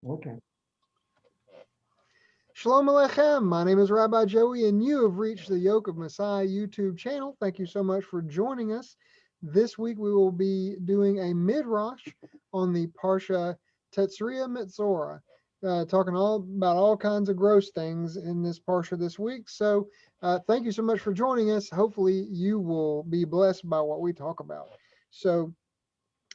Okay. Shalom Aleichem. My name is Rabbi Joey, and you have reached the Yoke of Messiah YouTube channel. Thank you so much for joining us. This week we will be doing a Midrash on the Parsha Tazria-Metzora, talking all about all kinds of gross things in this Parsha this week. So thank you so much for joining us. Hopefully you will be blessed by what we talk about. So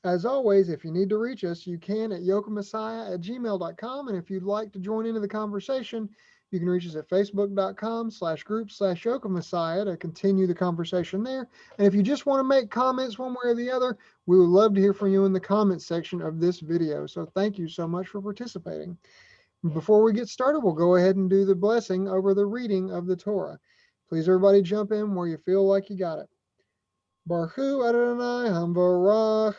as always, if you need to reach us, you can at yokamessiah@gmail.com. And if you'd like to join into the conversation, you can reach us at facebook.com/group/yokamessiah to continue the conversation there. And if you just want to make comments one way or the other, we would love to hear from you in the comments section of this video. So thank you so much for participating. Before we get started, we'll go ahead and do the blessing over the reading of the Torah. Please, everybody, jump in where you feel like you got it. Baruch Hu Adonai Hamvarach.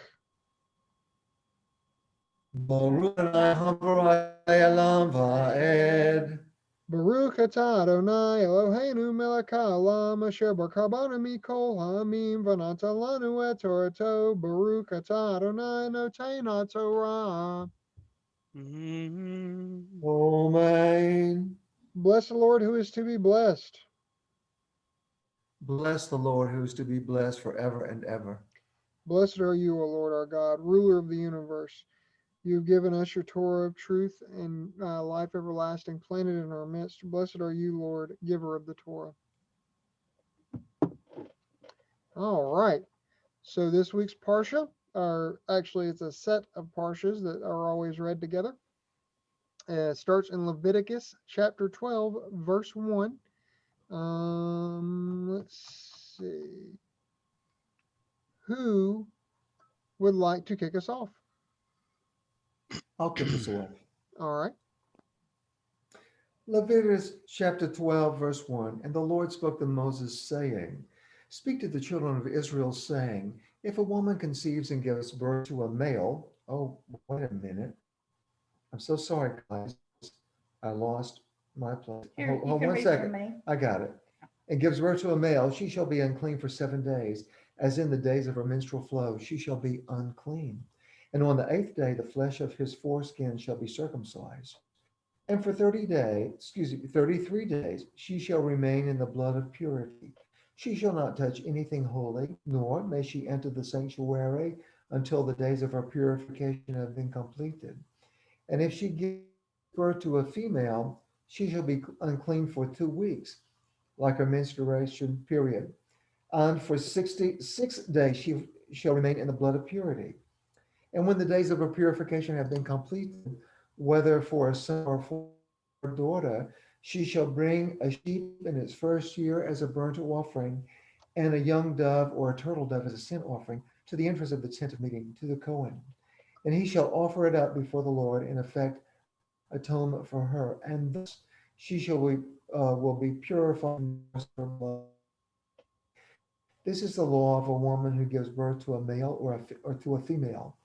Baruch Adonai Hamparai Elam Va'ed. Baruch atah Adonai Eloheinu melech haolam asher barakabanu mikol ha'amim v'natan lanu et Torato. Baruch atah Adonai noten haTorah. Amen. Bless the Lord who is to be blessed. Bless the Lord who is to be blessed forever and ever. Blessed are you, O Lord our God, ruler of the universe. You have given us your Torah of truth and life everlasting planted in our midst. Blessed are you, Lord, giver of the Torah. All right. So this week's Parsha it's a set of Parshas that are always read together. It starts in Leviticus chapter 12, verse 1. Let's see. Who would like to kick us off? I'll kick us off. All right. Leviticus chapter 12, verse 1. And the Lord spoke to Moses, saying, Speak to the children of Israel, saying, If a woman conceives and gives birth to a male, oh, wait a minute. I'm so sorry, guys. I lost my place. Here, Hold you can one read for second. me. I got it. And gives birth to a male, she shall be unclean for 7 days, as in the days of her menstrual flow, she shall be unclean. And on the eighth day, the flesh of his foreskin shall be circumcised. And for 33 days, she shall remain in the blood of purity. She shall not touch anything holy, nor may she enter the sanctuary until the days of her purification have been completed. And if she gives birth to a female, she shall be unclean for 2 weeks, like her menstruation period. And for 66 days, she shall remain in the blood of purity. And when the days of her purification have been completed, whether for a son or for a daughter, she shall bring a sheep in its first year as a burnt offering, and a young dove or a turtle dove as a sin offering to the entrance of the tent of meeting, to the Cohen. And he shall offer it up before the Lord, in effect, atonement for her. And thus she will be purified from her blood. This is the law of a woman who gives birth to a male or to a female.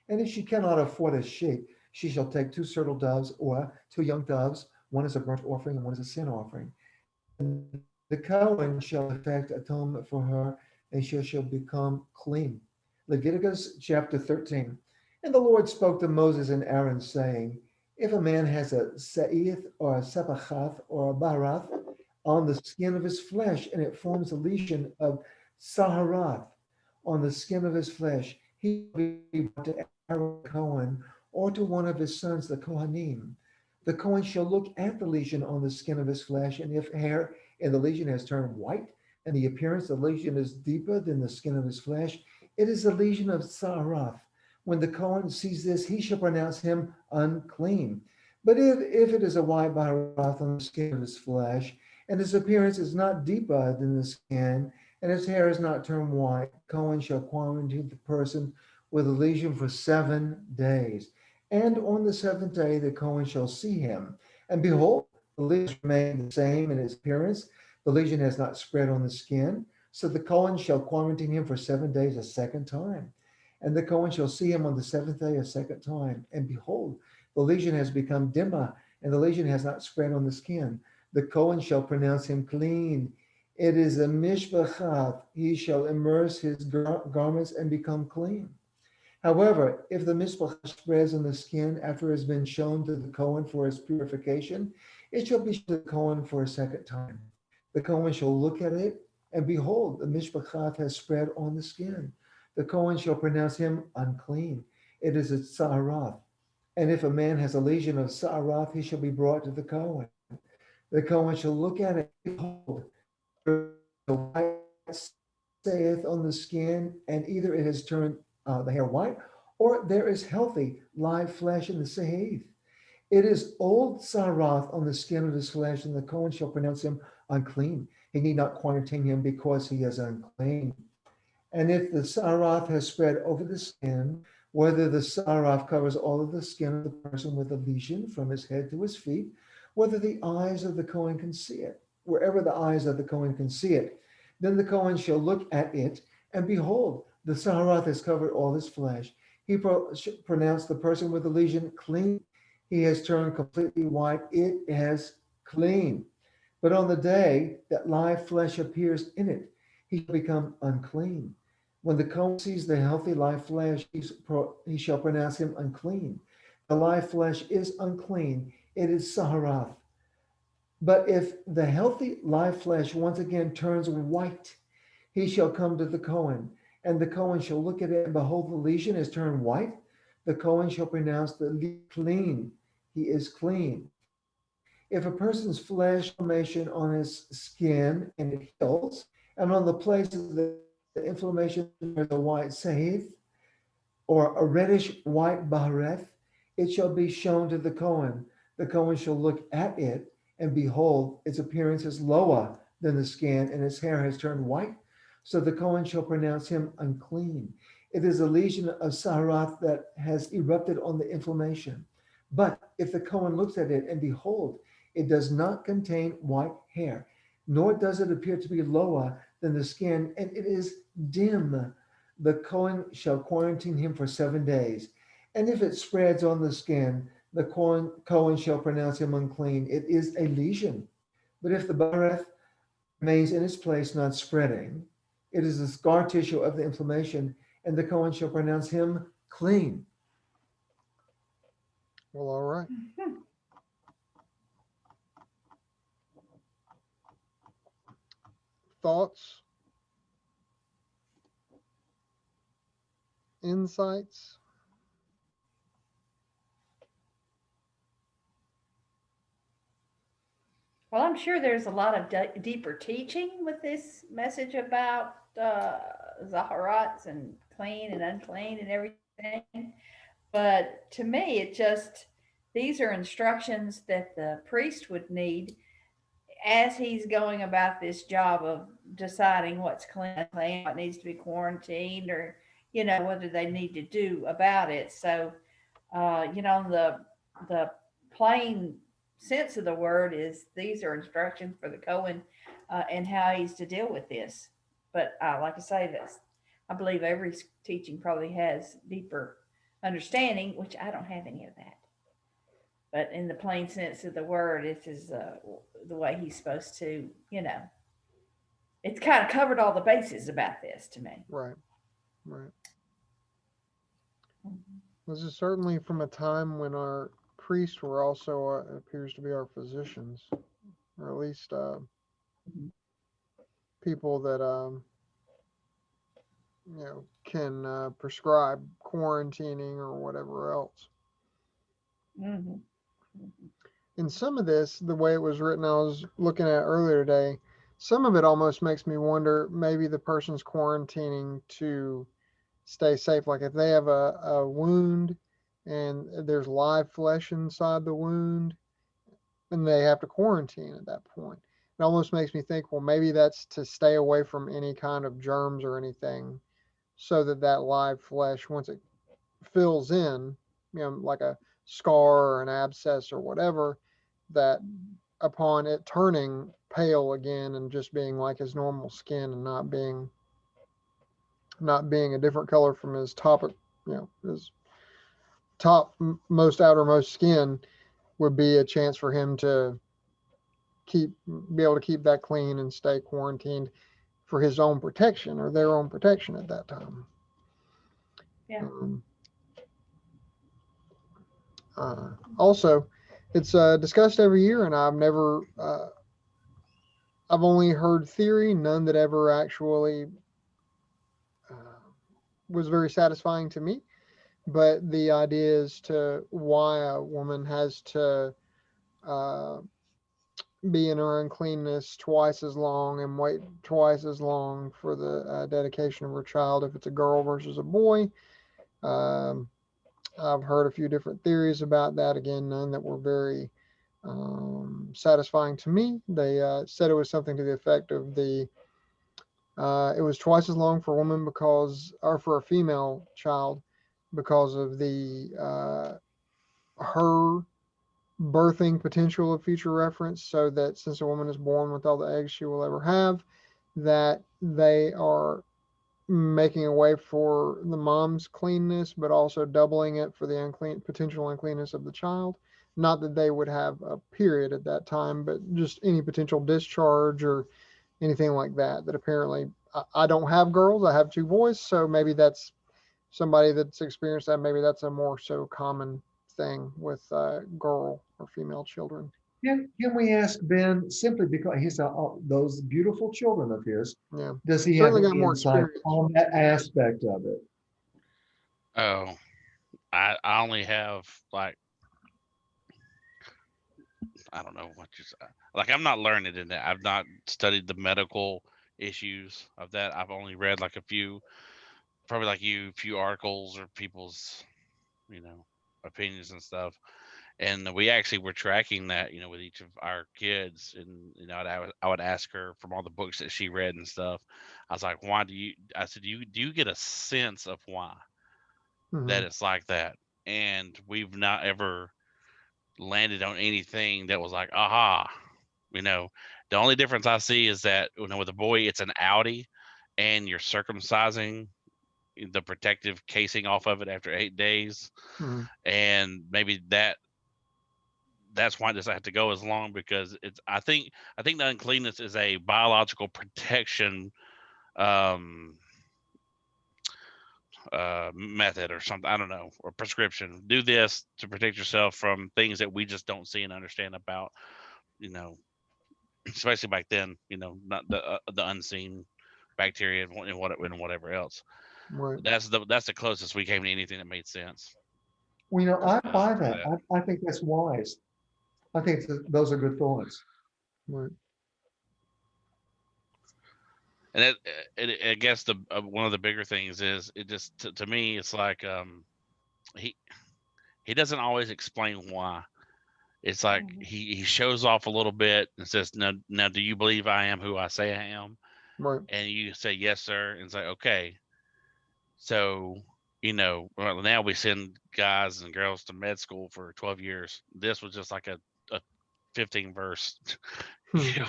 And if she cannot afford a sheep, she shall take two turtle doves or two young doves, one as a burnt offering and one as a sin offering. And the Cohen shall effect atonement for her, and she shall become clean. Leviticus chapter 13. And the Lord spoke to Moses and Aaron, saying, If a man has a se'ith or a sepachath or a barath on the skin of his flesh, and it forms a lesion of saharath on the skin of his flesh, he shall be brought to Aaron the Cohen, or to one of his sons, the Kohanim. The Cohen shall look at the lesion on the skin of his flesh, and if hair in the lesion has turned white, and the appearance of the lesion is deeper than the skin of his flesh, it is a lesion of Saharath. When the Cohen sees this, he shall pronounce him unclean. But if it is a white Baharath on the skin of his flesh, and his appearance is not deeper than the skin, and his hair is not turned white, Cohen shall quarantine the person with a lesion for 7 days. And on the seventh day, the Cohen shall see him. And behold, the lesion remained the same in its appearance. The lesion has not spread on the skin. So the Cohen shall quarantine him for 7 days a second time. And the Cohen shall see him on the seventh day a second time. And behold, the lesion has become dimmer, and the lesion has not spread on the skin. The Cohen shall pronounce him clean. It is a mishpachath. He shall immerse his garments and become clean. However, if the mishpach spreads on the skin after it has been shown to the Kohen for his purification, it shall be shown to the Kohen for a second time. The Kohen shall look at it, and behold, the mishpachat has spread on the skin. The Kohen shall pronounce him unclean. It is a tzarath. And if a man has a lesion of tzarath, he shall be brought to the Kohen. The Kohen shall look at it, behold, the white saith on the skin, and either it has turned the hair white, or there is healthy live flesh in the sahith. It is old sarath on the skin of his flesh, and the Kohen shall pronounce him unclean. He need not quarantine him because he is unclean. And if the sarath has spread over the skin, whether the sarath covers all of the skin of the person with a lesion from his head to his feet, whether the eyes of the Kohen can see it, wherever the eyes of the Kohen can see it, then the Kohen shall look at it, and behold, the sarath has covered all his flesh. He pronounced the person with the lesion clean. He has turned completely white. It has clean. But on the day that live flesh appears in it, he shall become unclean. When the Kohen sees the healthy live flesh, he shall pronounce him unclean. The live flesh is unclean. It is saharath. But if the healthy live flesh once again turns white, he shall come to the Kohen, and the Kohen shall look at it, and behold, the lesion is turned white. The Kohen shall pronounce the lesion clean. He is clean. If a person's flesh inflammation on his skin and it heals, and on the place of the inflammation there's a white sahith or a reddish white bahareth, it shall be shown to the Kohen. The Kohen shall look at it, and behold, its appearance is lower than the skin, and its hair has turned white. So the Kohen shall pronounce him unclean. It is a lesion of saharath that has erupted on the inflammation. But if the Kohen looks at it, and behold, it does not contain white hair, nor does it appear to be lower than the skin, and it is dim, the Kohen shall quarantine him for 7 days. And if it spreads on the skin, the Kohen shall pronounce him unclean. It is a lesion. But if the bareth remains in its place, not spreading, it is the scar tissue of the inflammation, and the Kohen shall pronounce him clean. Well, all right. Thoughts, insights? Well, I'm sure there's a lot of deeper teaching with this message about Zaharats and clean and unclean and everything. But to me, these are instructions that the priest would need as he's going about this job of deciding what's clean, what needs to be quarantined, or whether they need to do about it. So, the plain sense of the word is these are instructions for the Cohen and how he's to deal with this. But like I say, this I believe every teaching probably has deeper understanding, which I don't have any of that. But in the plain sense of the word, this is the way he's supposed to, it's kind of covered all the bases about this to me. Right, right. Mm-hmm. This is certainly from a time when our priests were also appears to be our physicians, or at least people that can prescribe quarantining or whatever else. Mm-hmm. In some of this, the way it was written, I was looking at earlier today. Some of it almost makes me wonder maybe the person's quarantining to stay safe. Like if they have a wound and there's live flesh inside the wound, and they have to quarantine at that point. It almost makes me think, well, maybe that's to stay away from any kind of germs or anything, so that that live flesh, once it fills in, like a scar or an abscess or whatever, that upon it turning pale again and just being like his normal skin and not being a different color from his top, his top most outermost skin, would be a chance for him to be able to keep that clean and stay quarantined for his own protection or their own protection at that time. Yeah. Also, it's discussed every year, and I've only heard theory, none that ever actually uh, was very satisfying to me. But the idea is to why a woman has to uh, be in her uncleanness twice as long and wait twice as long for the dedication of her child if it's a girl versus a boy. Um, I've heard a few different theories about that. Again, none that were very satisfying to me. They said it was something to the effect of it was twice as long for a woman because, or for a female child, because of the her birthing potential of future reference, so that since a woman is born with all the eggs she will ever have, that they are making a way for the mom's cleanness, but also doubling it for the potential uncleanness of the child. Not that they would have a period at that time, but just any potential discharge or anything like that. That apparently, I don't have girls, I have two boys, so maybe that's somebody that's experienced that. Maybe that's a more so common thing with girl or female children. Can we ask Ben simply because he's those beautiful children of his? Yeah, Does he have certainly got any more insight experience. on that aspect of it? Oh, I only have like I don't know what you say. Like I'm not learned in that. I've not studied the medical issues of that. I've only read like a few, probably like you, a few articles or people's, you know, opinions and stuff. And we actually were tracking that, with each of our kids, and I would ask her from all the books that she read and stuff. I was like, why do you? I said, do you get a sense of why that Mm-hmm. it's like that? And we've not ever landed on anything that was like, aha, you know. The only difference I see is that with a boy, it's an Audi, and you're circumcising the protective casing off of it after 8 days, Mm-hmm. and maybe that's why it doesn't have to go as long because it's I think the uncleanness is a biological protection um method or something. I don't know, or prescription. Do this to protect yourself from things that we just don't see and understand about, you know, especially back then, not the unseen bacteria and whatever else. Right. That's the closest we came to anything that made sense. Well, I buy For that. that. I think that's wise. I think those are good thoughts. Right. And I guess the one of the bigger things is it just to me it's like he he doesn't always explain why. It's like Mhm. he shows off a little bit and says, now do you believe I am who I say I am? Right. And you say yes sir, and it's like okay, so well, now we send guys and girls to med school for 12 years. This was just like a 15 verse Hmm. you know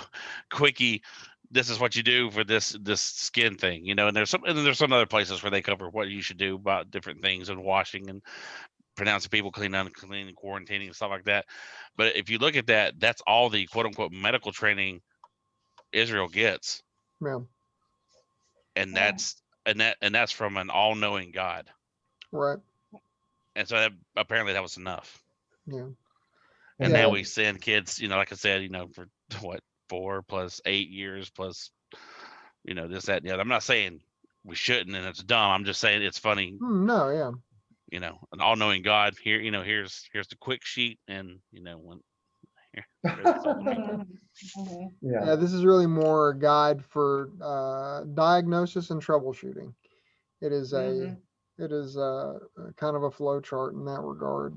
quickie. This is what you do for this skin thing, and there's some other places where they cover what you should do about different things and washing and pronouncing people clean, unclean, and quarantining and stuff like that. But if you look at that, that's all the quote unquote medical training Israel gets, Yeah. and Yeah. that's from an all knowing God. Right. And so apparently that was enough. Yeah. And And now Yeah. we send kids, like I said, for what 4 plus 8 years plus, this, that, and the other. I'm not saying we shouldn't and it's dumb. I'm just saying it's funny, No. Yeah. an all knowing God here, here's the quick sheet and when here's the other one. Mhm. Mhm. yeah, Yeah. This is really more a guide for diagnosis and troubleshooting. It is a Mhm. it is a kind of a flow chart in that regard.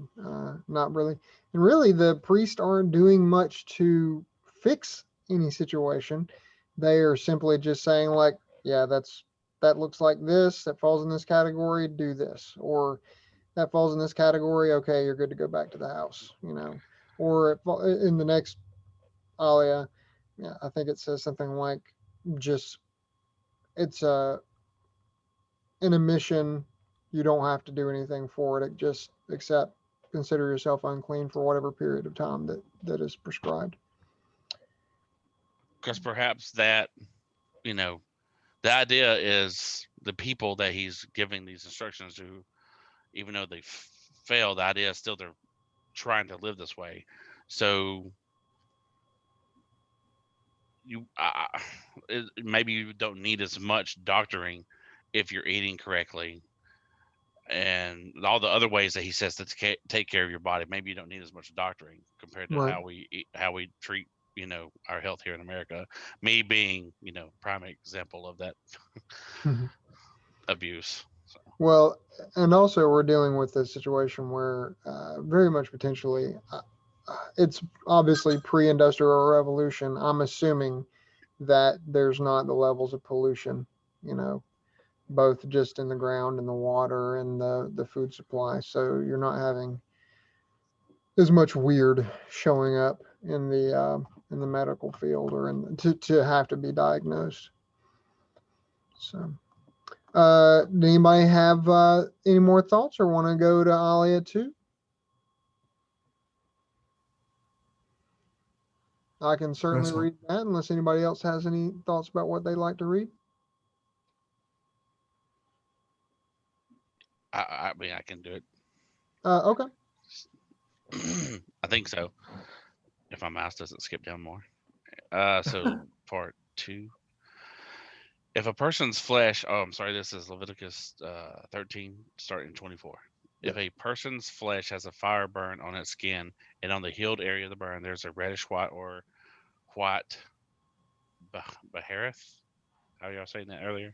Not really, and really, the priests aren't doing much to fix any situation. They are simply just saying like, yeah, that looks like this. That falls in this category. Do this, or that falls in this category. Okay, you're good to go back to the house. Or in the next alia, yeah, I think it says something like just it's a in a mission, you don't have to do anything for it. Just accept, consider yourself unclean for whatever period of time that is prescribed. Because perhaps that, you know, the idea is the people that he's giving these instructions to, even though they failed, the idea is still trying to live this way. So maybe you don't need as much doctoring if you're eating correctly, and all the other ways that he says to take care of your body. Maybe you don't need as much doctoring compared to Right. how we eat, how we treat our health here in America. Me being prime example of that abuse. So. Well, and also we're dealing with a situation where very much potentially it's obviously pre-industrial revolution. I'm assuming that there's not the levels of pollution, you know, both just in the ground and the water and the food supply. So you're not having as much weird showing up in the medical field or to have to be diagnosed. So, did anybody have any more thoughts or want to go to Alia too? I can certainly That's all. read that unless anybody else has any thoughts about what they'd like to read. I mean, I can do it. Okay. I think so. If my mouse doesn't skip down more. So part 2. If a person's flesh, oh, I'm sorry, this is Leviticus 13, starting 24. Yeah. If a person's flesh has a fire burn on its skin, and on the healed area of the burn there's a reddish white or white bahareth, how y'all saying that earlier?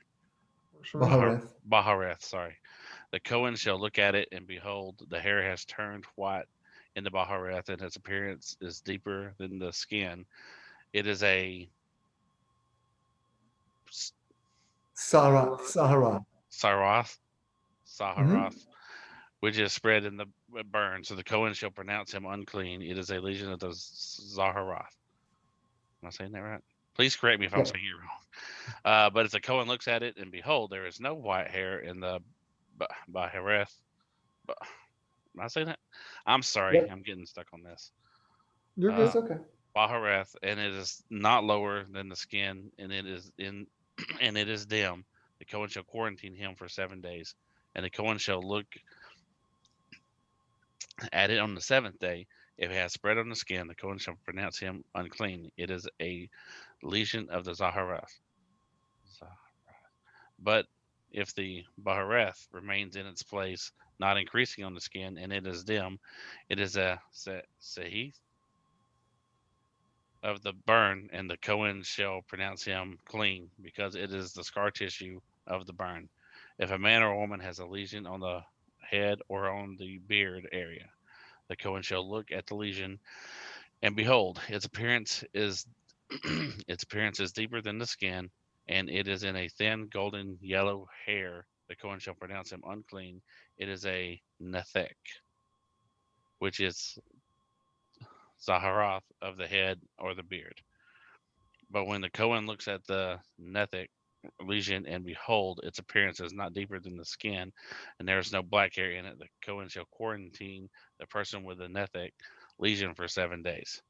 Works for me. Bahareth. Bahareth, sorry. The Cohen shall look at it, and behold, the hair has turned white in the bahareth, and its appearance is deeper than the skin. It is a Sahara. sarath, Hmm. saharath, which is spread in the burn. So the Cohen shall pronounce him unclean. It is a legion of the Zaharath. Am I saying that right? Please correct me if I'm Yeah. saying it wrong. But if the Cohen looks at it, and behold, there is no white hair in the Bahareth. Am I saying that? I'm sorry. Yep. I'm getting stuck on this. You're Uh, good. It's okay. Bahareth, and it is not lower than the skin, and it is in, and it is dim. The Cohen shall quarantine him for 7 days, and the Cohen shall look at it on the 7th day. If it has spread on the skin, the Cohen shall pronounce him unclean. It is a lesion of the Zaharath. But if the Bahareth remains in its place, not increasing on the skin, and it is dim, it is a sehith of the burn, and the Cohen shall pronounce him clean, because it is the scar tissue of the burn. If a man or a woman has a lesion on the head or on the beard area, the Cohen shall look at the lesion, and behold, its appearance is its appearance is deeper than the skin, and it is in a thin golden yellow hair. The Cohen shall pronounce him unclean. It is a nethek, which is Zaharath of the head or the beard. But when the Cohen looks at the nethek lesion, and behold, its appearance is not deeper than the skin, and there is no black hair in it, the Cohen shall quarantine the person with the nethek lesion for 7 days.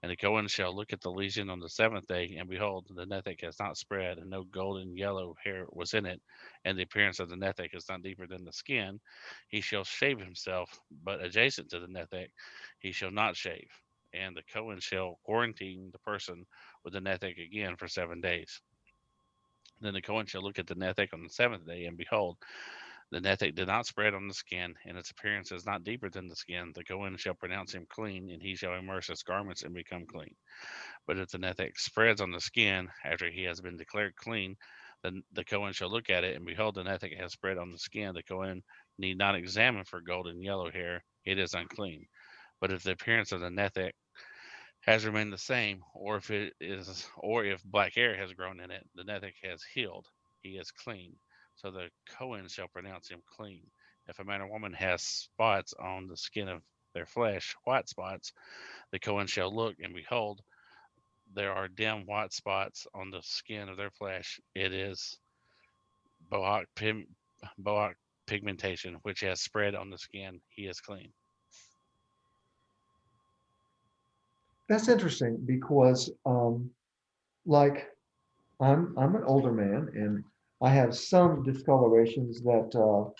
And the Cohen shall look at the lesion on the 7th day, and behold, the nethek has not spread, and no golden yellow hair was in it, and the appearance of the nethek is not deeper than the skin. He shall shave himself, but adjacent to the nethek he shall not shave. And the Cohen shall quarantine the person with the nethek again for 7 days. Then the Cohen shall look at the nethek on the 7th day, and behold, the nethek did not spread on the skin, and its appearance is not deeper than the skin. The Cohen shall pronounce him clean, and he shall immerse his garments and become clean. But if the nethek spreads on the skin after he has been declared clean, then the Cohen shall look at it, and behold, the nethek has spread on the skin. The Cohen need not examine for golden yellow hair; it is unclean. But if the appearance of the nethek has remained the same, or if black hair has grown in it, the nethek has healed; he is clean. So the Cohen shall pronounce him clean. If a man or woman has spots on the skin of their flesh, white spots, the Cohen shall look, and behold, there are dim white spots on the skin of their flesh. It is boak, boak pigmentation, which has spread on the skin. He is clean. That's interesting because, like, I'm an older man and I have some discolorations that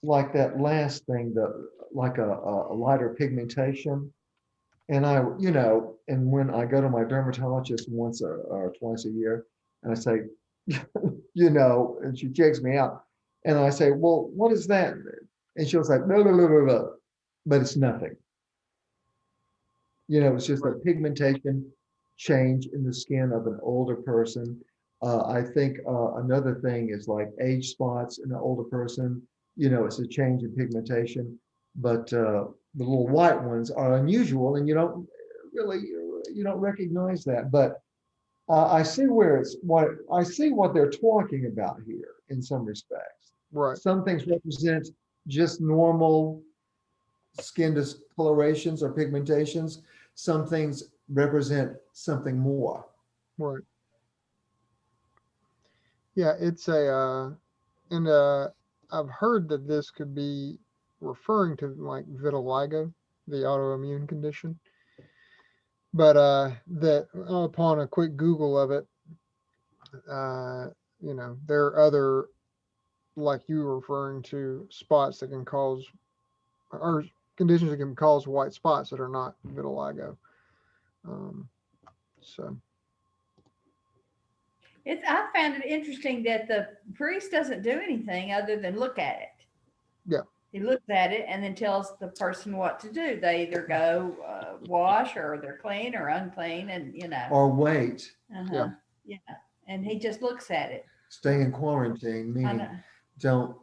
like that last thing, like a lighter pigmentation. And and when I go to my dermatologist once or twice a year, and I say, and she checks me out, and I say, well, what is that? And she was like, no, no, no, no, no, but it's nothing. It's just a Right. pigmentation change in the skin of an older person. I think another thing is like age spots in an older person. It's a change in pigmentation, but the little white ones are unusual, and really you don't recognize that. But I see what they're talking about here in some respects. Right. Some things represent just normal skin discolorations or pigmentations. Some things represent something more. Right. Yeah, it's and I've heard that this could be referring to like vitiligo, the autoimmune condition. But that upon a quick Google of it, uh, there are other, like you were referring to, spots that can cause, or conditions that can cause white spots that are not vitiligo. Um, so I found it interesting that the priest doesn't do anything other than look at it. yeah, He looks at it and then tells the person what to do. They either go wash, or they're clean or unclean, and Or wait, yeah, uh-huh, yeah. And he just looks at it. stay in quarantine, I meaning know. don't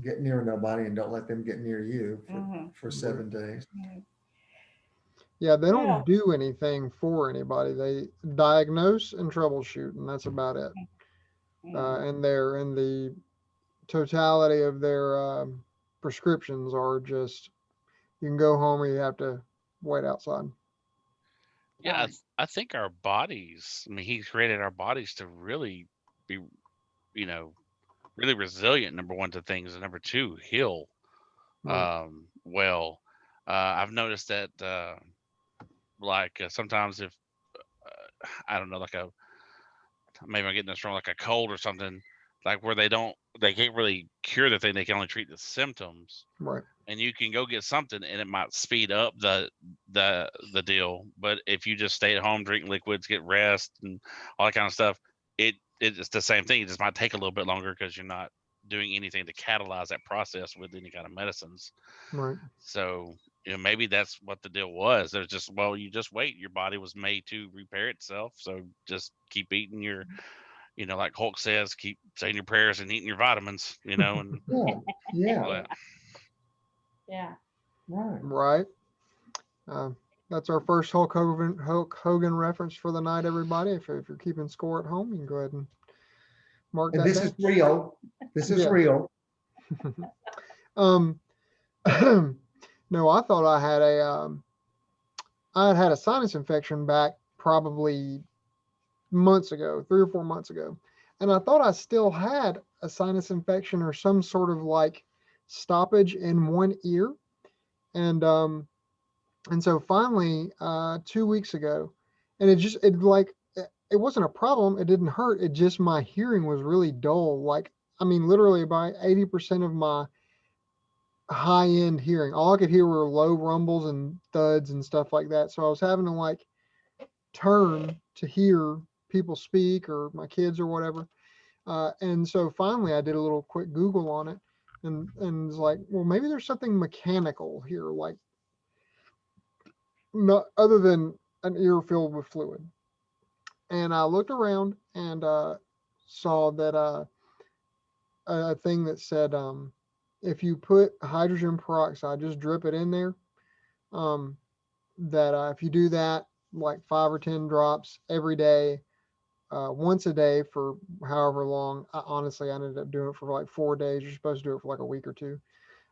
get near nobody and don't let them get near you Mhm. for 7 days. yeah. They Yeah. don't do anything for anybody. They diagnose and troubleshoot, and that's about it. Mhm. And the totality of their prescriptions are just, you can go home or you have to wait outside. Yeah, I think our bodies. I mean, He created our bodies to really be, you know, really resilient. Number one to things, and number two, heal Right. well. I've noticed that, like sometimes if I don't know, like maybe I'm getting this wrong, like a cold or something, like where they can't really cure the thing, they can only treat the symptoms. Right. And you can go get something, and it might speed up the deal. But if you just stay at home, drink liquids, get rest, and all that kind of stuff, it's the same thing. It just might take a little bit longer because you're not doing anything to catalyze that process with any kind of medicines. Right. So maybe that's what the deal was. There's just, well, you just wait. Your body was made to repair itself, so just keep eating your, like Hulk says, keep saying your prayers and eating your vitamins, and Yeah, all yeah, that. Yeah. right. Right. Uh, that's our first Hulk Hogan reference for the night, everybody. If you're keeping score at home, you can go ahead and mark And that this is down. real. This is Yeah. real. um, no, I thought I had had a sinus infection back probably months ago, 3 or 4 months ago, and I thought I still had a sinus infection or some sort of like stoppage in one ear, and so finally 2 weeks ago, and it wasn't a problem, it didn't hurt, it just, my hearing was really dull, like, I mean, literally about 80% of my high end hearing, all I could hear were low rumbles and thuds and stuff like that, so I was having to like turn to hear people speak or my kids or whatever. And so finally I did a little quick Google on it, and it's like, well, maybe there's something mechanical here, like, not other than an ear filled with fluid. And I looked around and saw that a thing that said, if you put hydrogen peroxide, just drip it in there. Um, that if you do that like 5 or 10 drops every day, once a day for however long. Honestly, I ended up doing it for like 4 days. You're supposed to do it for like a week or two.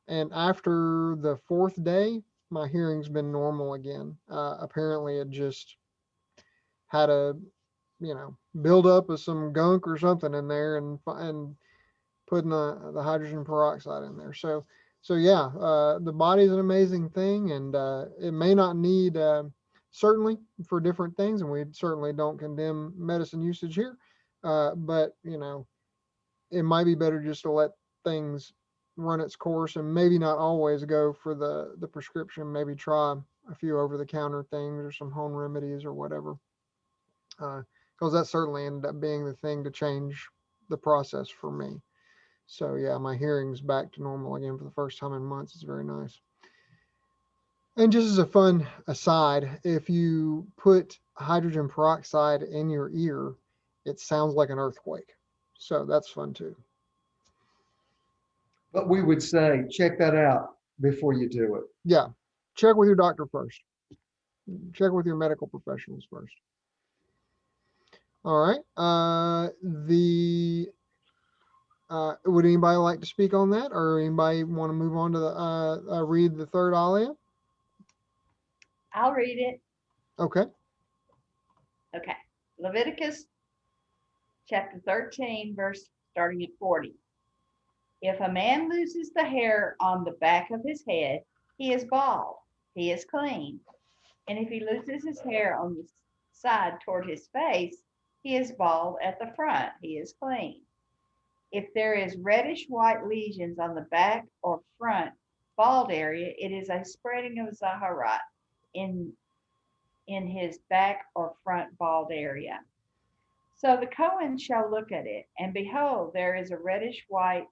And after the fourth day, my hearing's been normal again. Apparently, it just had a, build up of some gunk or something in there, and putting the hydrogen peroxide in there. So yeah, the body's an amazing thing, and it may not need, certainly for different things, and we certainly don't condemn medicine usage here. But it might be better just to let things run its course and maybe not always go for the prescription, maybe try a few over-the-counter things or some home remedies or whatever. Because that certainly ended up being the thing to change the process for me. So yeah, my hearing's back to normal again for the first time in months. It's very nice. And just as a fun aside, if you put hydrogen peroxide in your ear, it sounds like an earthquake. So that's fun too. But we would say, check that out before you do it. Yeah. Check with your doctor first. Check with your medical professionals first. All right. Would anybody like to speak on that, or anybody want to move on to the read the third alia? I'll read it. Okay. Okay. Leviticus chapter 13, verse starting at 40. If a man loses the hair on the back of his head, he is bald. He is clean. And if he loses his hair on the side toward his face, he is bald at the front. He is clean. If there is reddish white lesions on the back or front bald area, it is a spreading of zaharat in his back or front bald area. So the Cohen shall look at it, and behold, there is a reddish white,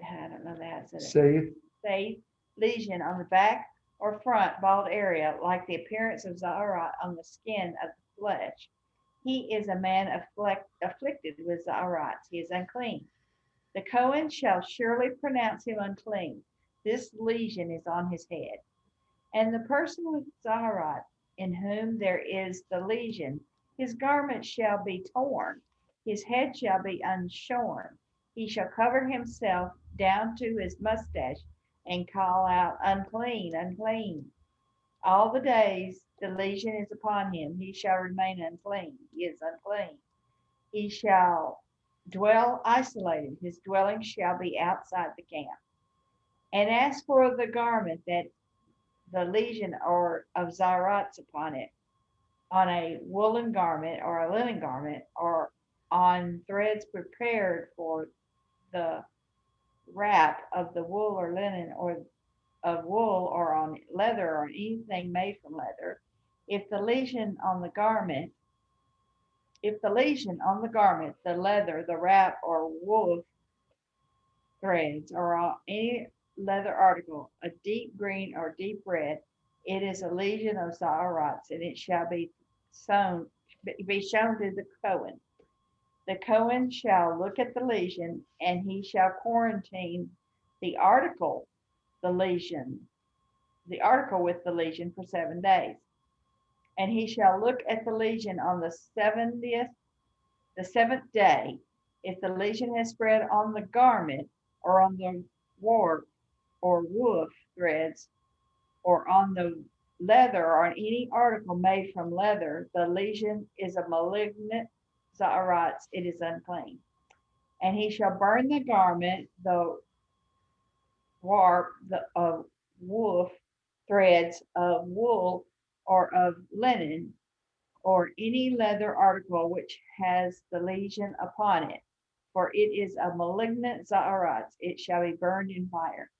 I don't know how to say it, Safe. lesion on the back or front bald area, like the appearance of zaharat on the skin of the flesh. He is a man afflicted with zaharats. He is unclean. The Cohen shall surely pronounce him unclean. This lesion is on his head. And the person with zaharat, in whom there is the lesion, his garment shall be torn, his head shall be unshorn. He shall cover himself down to his mustache and call out, unclean, unclean. All the days the lesion is upon him, he shall remain unclean. He is unclean. He shall dwell isolated. His dwelling shall be outside the camp. And as for the garment that the lesion or of zarats upon it, on a woolen garment or a linen garment, or on threads prepared for the wrap of the wool or linen, or of wool, or on leather, or anything made from leather, if the lesion on the garment, the leather, the wrap, or wool threads, or on any leather article, a deep green or deep red, it is a lesion of zaharats, and it shall be shown to the Cohen. The Cohen shall look at the lesion, and he shall quarantine the article, the article with the lesion for 7 days. And he shall look at the lesion on the seventh day. If the lesion has spread on the garment, or on the warp or woof threads, or on the leather, or on any article made from leather, the lesion is a malignant zaharats, it is unclean. And he shall burn the garment, the warp, of woof threads of wool, or of linen, or any leather article which has the lesion upon it, for it is a malignant zaharats, it shall be burned in fire.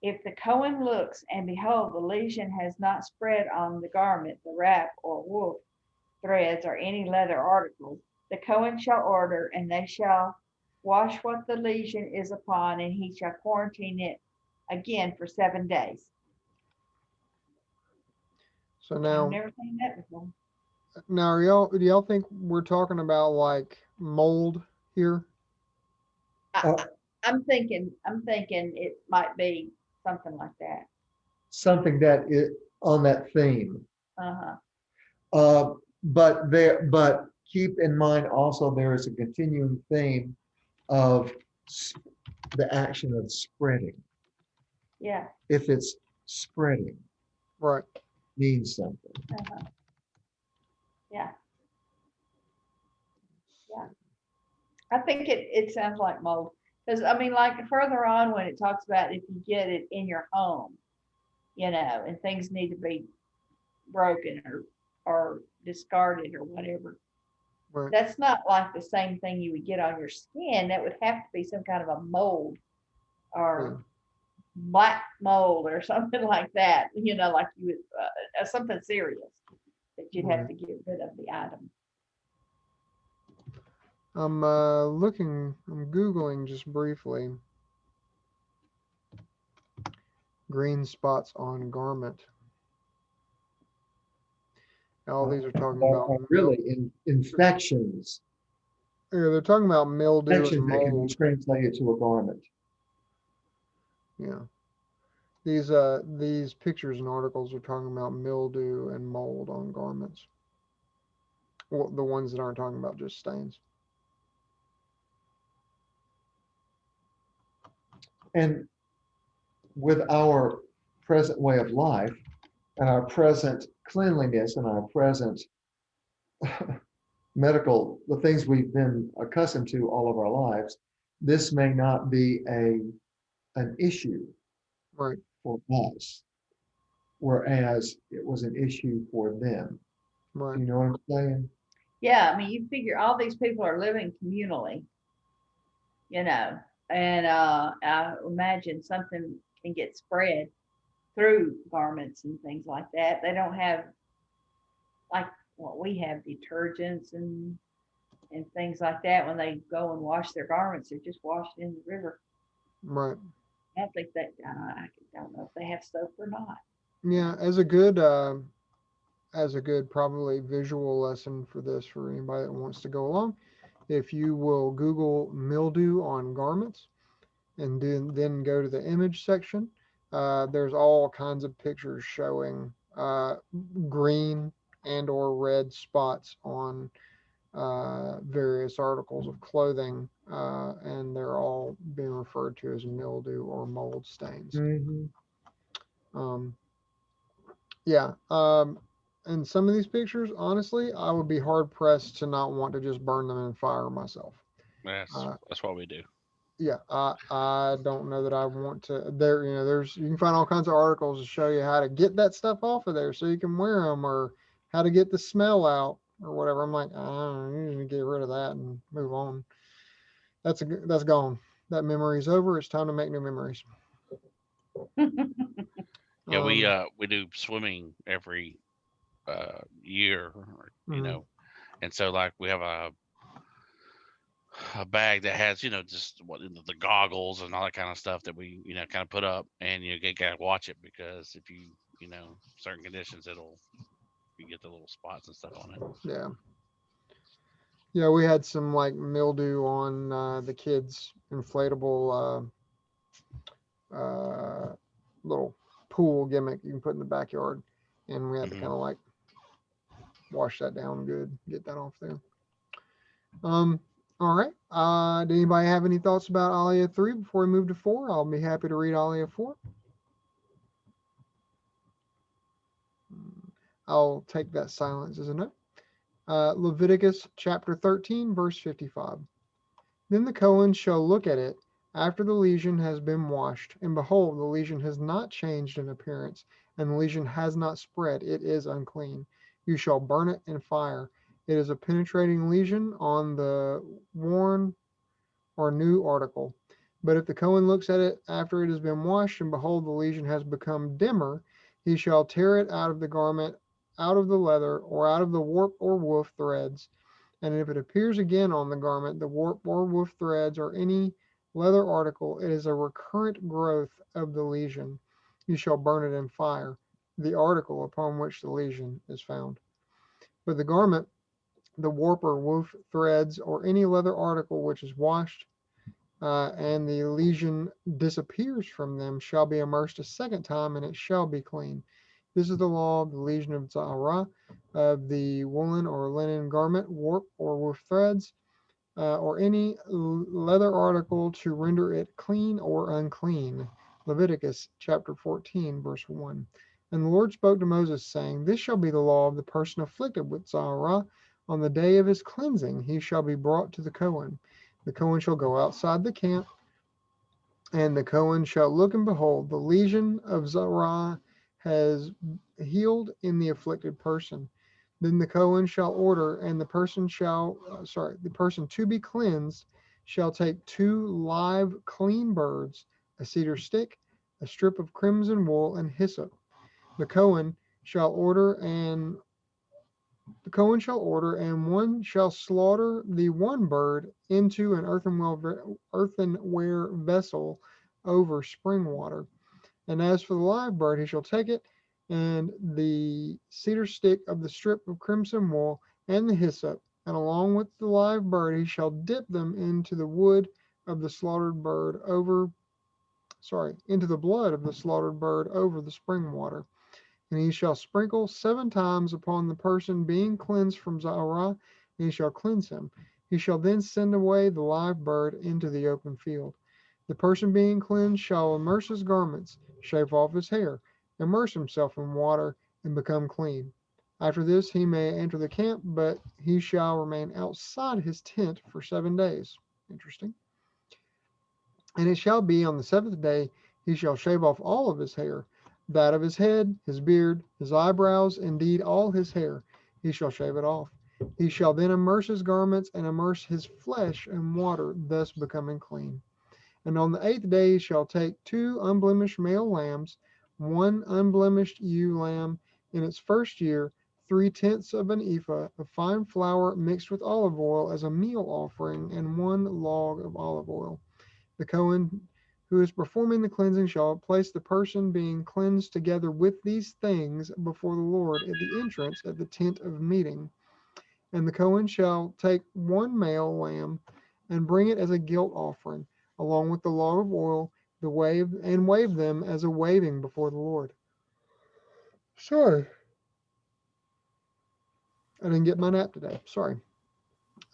If the Cohen looks, and behold, the lesion has not spread on the garment, the wrap, or woof threads, or any leather articles, the Cohen shall order, and they shall wash what the lesion is upon, and he shall quarantine it again for 7 days. So I've now, never seen that before. do y'all think we're talking about like mold here? I, I'm thinking it might be something like that. Something that is on that theme. Uh-huh. But keep in mind also there is a continuing theme of the action of spreading. Yeah. If it's spreading, Right. means something. Uh-huh. Yeah. Yeah. I think it sounds like mold. Because I mean, like further on when it talks about if you get it in your home, and things need to be broken or discarded or whatever. Right. That's not like the same thing you would get on your skin. That would have to be some kind of a mold or black mold or something like that, like you would, something serious that you'd have Right. to get rid of the item. I'm I'm Googling just briefly. Green spots on garment. All these are talking about Are really infections, yeah, they're talking about mildew and infections that can be mold. translated to a garment. Yeah. These pictures and articles are talking about mildew and mold on garments. Well, the ones that aren't talking about just stains. And with our present way of life and our present cleanliness and our present the things we've been accustomed to all of our lives, this may not be an issue Right. for us, whereas it was an issue for them. Right. You know what I'm saying? Yeah, I mean, you figure all these people are living communally, and I imagine something can get spread through garments and things like that. They don't have like what we have, detergents and things like that. When they go and wash their garments, they're just washed in the river. Right. I don't think that I don't know if they have soap or not. Yeah, as a good probably visual lesson for this for anybody that wants to go along, if you will Google mildew on garments and then go to the image section, there's all kinds of pictures showing green and or red spots on various articles of clothing, and they're all being referred to as mildew or mold stains. Mm-hmm. Um, yeah. And some of these pictures, honestly, I would be hard pressed to not want to just burn them in fire myself. That's Uh, that's what we do. yeah, I don't know that I want to. You can find all kinds of articles to show you how to get that stuff off of there so you can wear them, or how to get the smell out or whatever. I'm like, I don't know, you need to get rid of that and move on. That's gone. That memory's over. It's time to make new memories. Yeah, Um, we do swimming every year, mhm, and so like we have a bag that has just the goggles and all that kind of stuff that we kind of put up, and you gotta watch it because if certain conditions you get the little spots and stuff on it. yeah. Yeah, we had some like mildew on the kids' inflatable little pool gimmick you can put in the backyard, and we had to Hmm. kind of like wash that down good, get that off there. Um, all right. Did anybody have any thoughts about Alia 3 before we move to 4? I'll be happy to read Alia 4. I'll take that silence as a no. Leviticus chapter 13, verse 55. Then the Cohen shall look at it after the lesion has been washed, and behold, the lesion has not changed in appearance, and the lesion has not spread. It is unclean. You shall burn it in fire. It is a penetrating lesion on the worn or new article. But if the Cohen looks at it after it has been washed, and behold, the lesion has become dimmer, he shall tear it out of the garment, out of the leather, or out of the warp or woof threads. And if it appears again on the garment, the warp or woof threads, or any leather article, it is a recurrent growth of the lesion. You shall burn it in fire, the article upon which the lesion is found. But the garment, the warp or woof threads, or any leather article which is washed, and the lesion disappears from them, shall be immersed a second time, and it shall be clean. This is the law of the lesion of Zahara, of the woolen or linen garment, warp or woof threads, or any leather article to render it clean or unclean. Leviticus chapter 14, verse 1. And the Lord spoke to Moses, saying, This shall be the law of the person afflicted with Zahara. On the day of his cleansing, he shall be brought to the Cohen. The Cohen shall go outside the camp, and the Cohen shall look, and behold, the lesion of Zahara has healed in the afflicted person. Then the Cohen shall order, and the person to be cleansed shall take 2 live clean birds, a cedar stick, a strip of crimson wool, and hyssop. The Cohen shall order, and one shall slaughter the one bird into an earthenware vessel over spring water. And as for the live bird, he shall take it, and the cedar stick of the strip of crimson wool, and the hyssop, and along with the live bird, he shall dip them into the wood of the slaughtered bird into the blood of the slaughtered bird over the spring water. And he shall sprinkle 7 times upon the person being cleansed from Zahara, and he shall cleanse him. He shall then send away the live bird into the open field. The person being cleansed shall immerse his garments, shave off his hair, immerse himself in water, and become clean. After this he may enter the camp, but he shall remain outside his tent for 7 days. Interesting. And it shall be on the 7th day he shall shave off all of his hair, that of his head, his beard, his eyebrows, indeed all his hair, he shall shave it off. He shall then immerse his garments and immerse his flesh in water, thus becoming clean. And on the 8th day he shall take 2 unblemished male lambs, 1 unblemished ewe lamb in its first year, 3/10 of an ephah of fine flour mixed with olive oil as a meal offering, and 1 log of olive oil. The Cohen who is performing the cleansing shall place the person being cleansed together with these things before the Lord at the entrance of the tent of meeting. And the Cohen shall take 1 male lamb and bring it as a guilt offering, along with the log of oil, wave them as a waving before the Lord. Sorry, I didn't get my nap today. Sorry.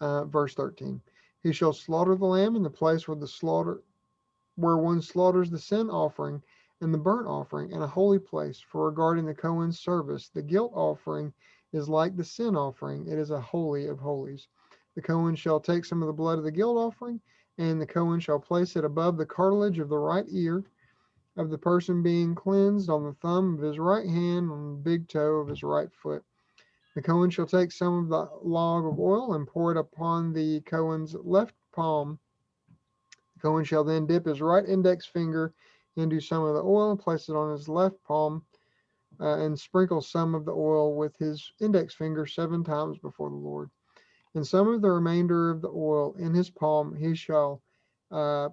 Verse 13. He shall slaughter the lamb in the place where one slaughters the sin offering and the burnt offering in a holy place. For regarding the Cohen's service, the guilt offering is like the sin offering, it is a holy of holies. The Cohen shall take some of the blood of the guilt offering, and the Cohen shall place it above the cartilage of the right ear of the person being cleansed, on the thumb of his right hand, on the big toe of his right foot. The Cohen shall take some of the log of oil and pour it upon the Cohen's left palm. The Cohen shall then dip his right index finger into some of the oil and place it on his left palm, and sprinkle some of the oil with his index finger 7 times before the Lord. And some of the remainder of the oil in his palm he shall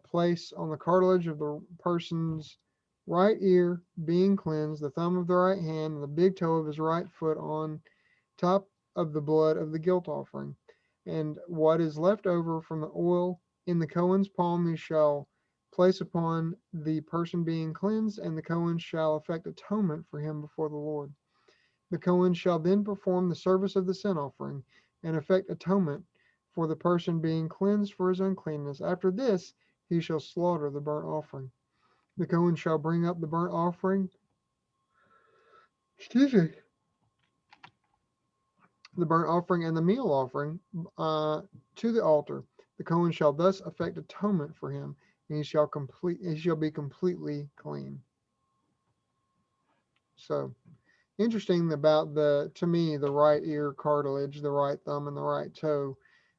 place on the cartilage of the person's right ear, being cleansed, the thumb of the right hand, and the big toe of his right foot on top of the blood of the guilt offering. And what is left over from the oil in the Cohen's palm he shall place upon the person being cleansed, and the Cohen shall effect atonement for him before the Lord. The Cohen shall then perform the service of the sin offering and effect atonement for the person being cleansed for his uncleanness. After this, he shall slaughter the burnt offering. The Cohen shall bring up the burnt offering, excuse me, the burnt offering and the meal offering to the altar. The Cohen shall thus effect atonement for him, and he shall be completely clean. So interesting about to me, the right ear cartilage, the right thumb, and the right toe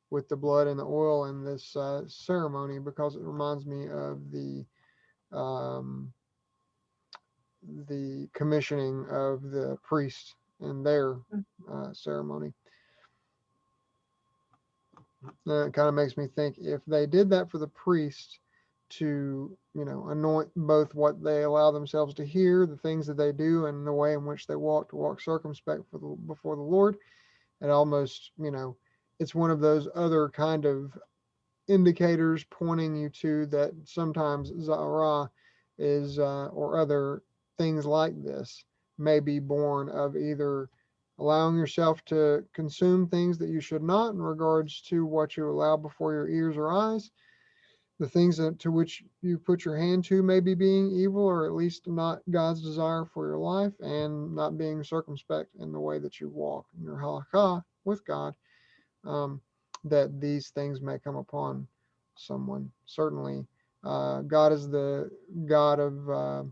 with the blood and the oil in this ceremony, because it reminds me of the commissioning of the priest and their ceremony. It kind of makes me think, if they did that for the priest to, anoint both what they allow themselves to hear, the things that they do, and the way in which they walk, to walk circumspect before the Lord, it almost, it's one of those other kind of indicators pointing you to that sometimes Zahara is, or other things like this, may be born of either allowing yourself to consume things that you should not in regards to what you allow before your ears or eyes. The things to which you put your hand to may be being evil, or at least not God's desire for your life, and not being circumspect in the way that you walk in your halakha with God, that these things may come upon someone. Certainly, God is the God of,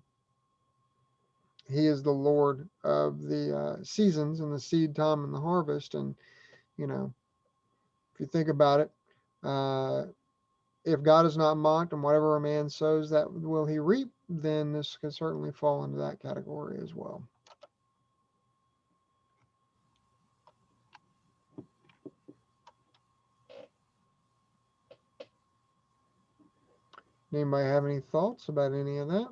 He is the Lord of the seasons and the seed time and the harvest. And, if you think about it, if God is not mocked, and whatever a man sows, that will he reap, then this could certainly fall into that category as well. Anybody have any thoughts about any of that?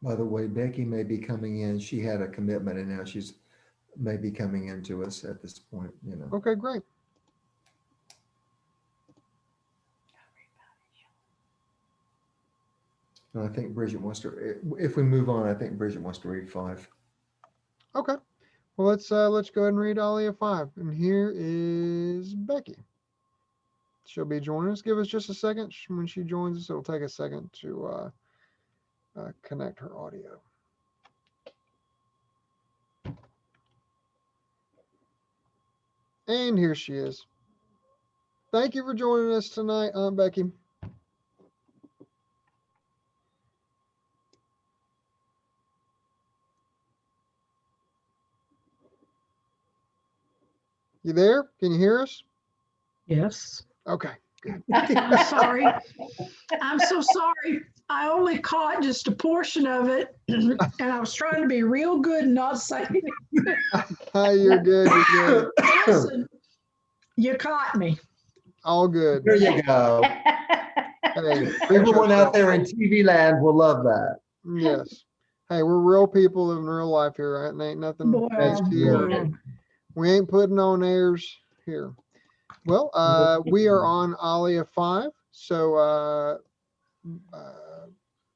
By the way, Becky may be coming in. She had a commitment and now she's maybe coming into us at this point, you know. Okay, great. And I think Bridget wants to, if we move on, I think Bridget wants to read 5. Okay. Well, let's go ahead and read Aliyah 5. And here is Becky. She'll be joining us. Give us just a second. When she joins us, it'll take a second to connect her audio. And here she is. Thank you for joining us tonight, Aunt Becky. You there? Can you hear us? Yes. Okay, good. I'm sorry. I'm so sorry. I only caught just a portion of it, and I was trying to be real good and not say anything. You're good. You're good. Listen, you caught me. All good. There you go. Hey, Everyone out there in TV land will love that. yes. Hey, we're real people living real life here. Right? And ain't nothing Boy, fancy or we ain't putting on airs here. Well, we are on Aliyah 5. So,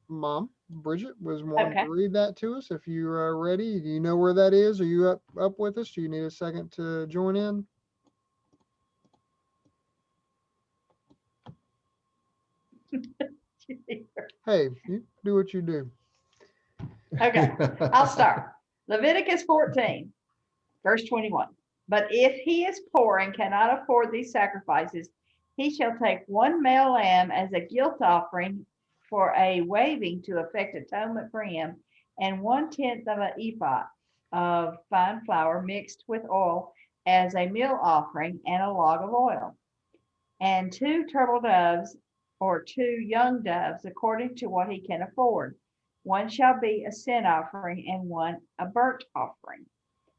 Mom, Bridget was wanting Okay. to read that to us. If you are ready, do you know where that is? Are you up with us? Do you need a second to join in? Hey, you do what you do. Okay, I'll start. Leviticus 14, verse 21. But if he is poor and cannot afford these sacrifices, he shall take one male lamb as a guilt offering for a waving to effect atonement for him, and 1/10 of an ephah of fine flour mixed with oil as a meal offering, and a log of oil, and 2 turtle doves or 2 young doves, according to what he can afford. One shall be a sin offering, and one a burnt offering.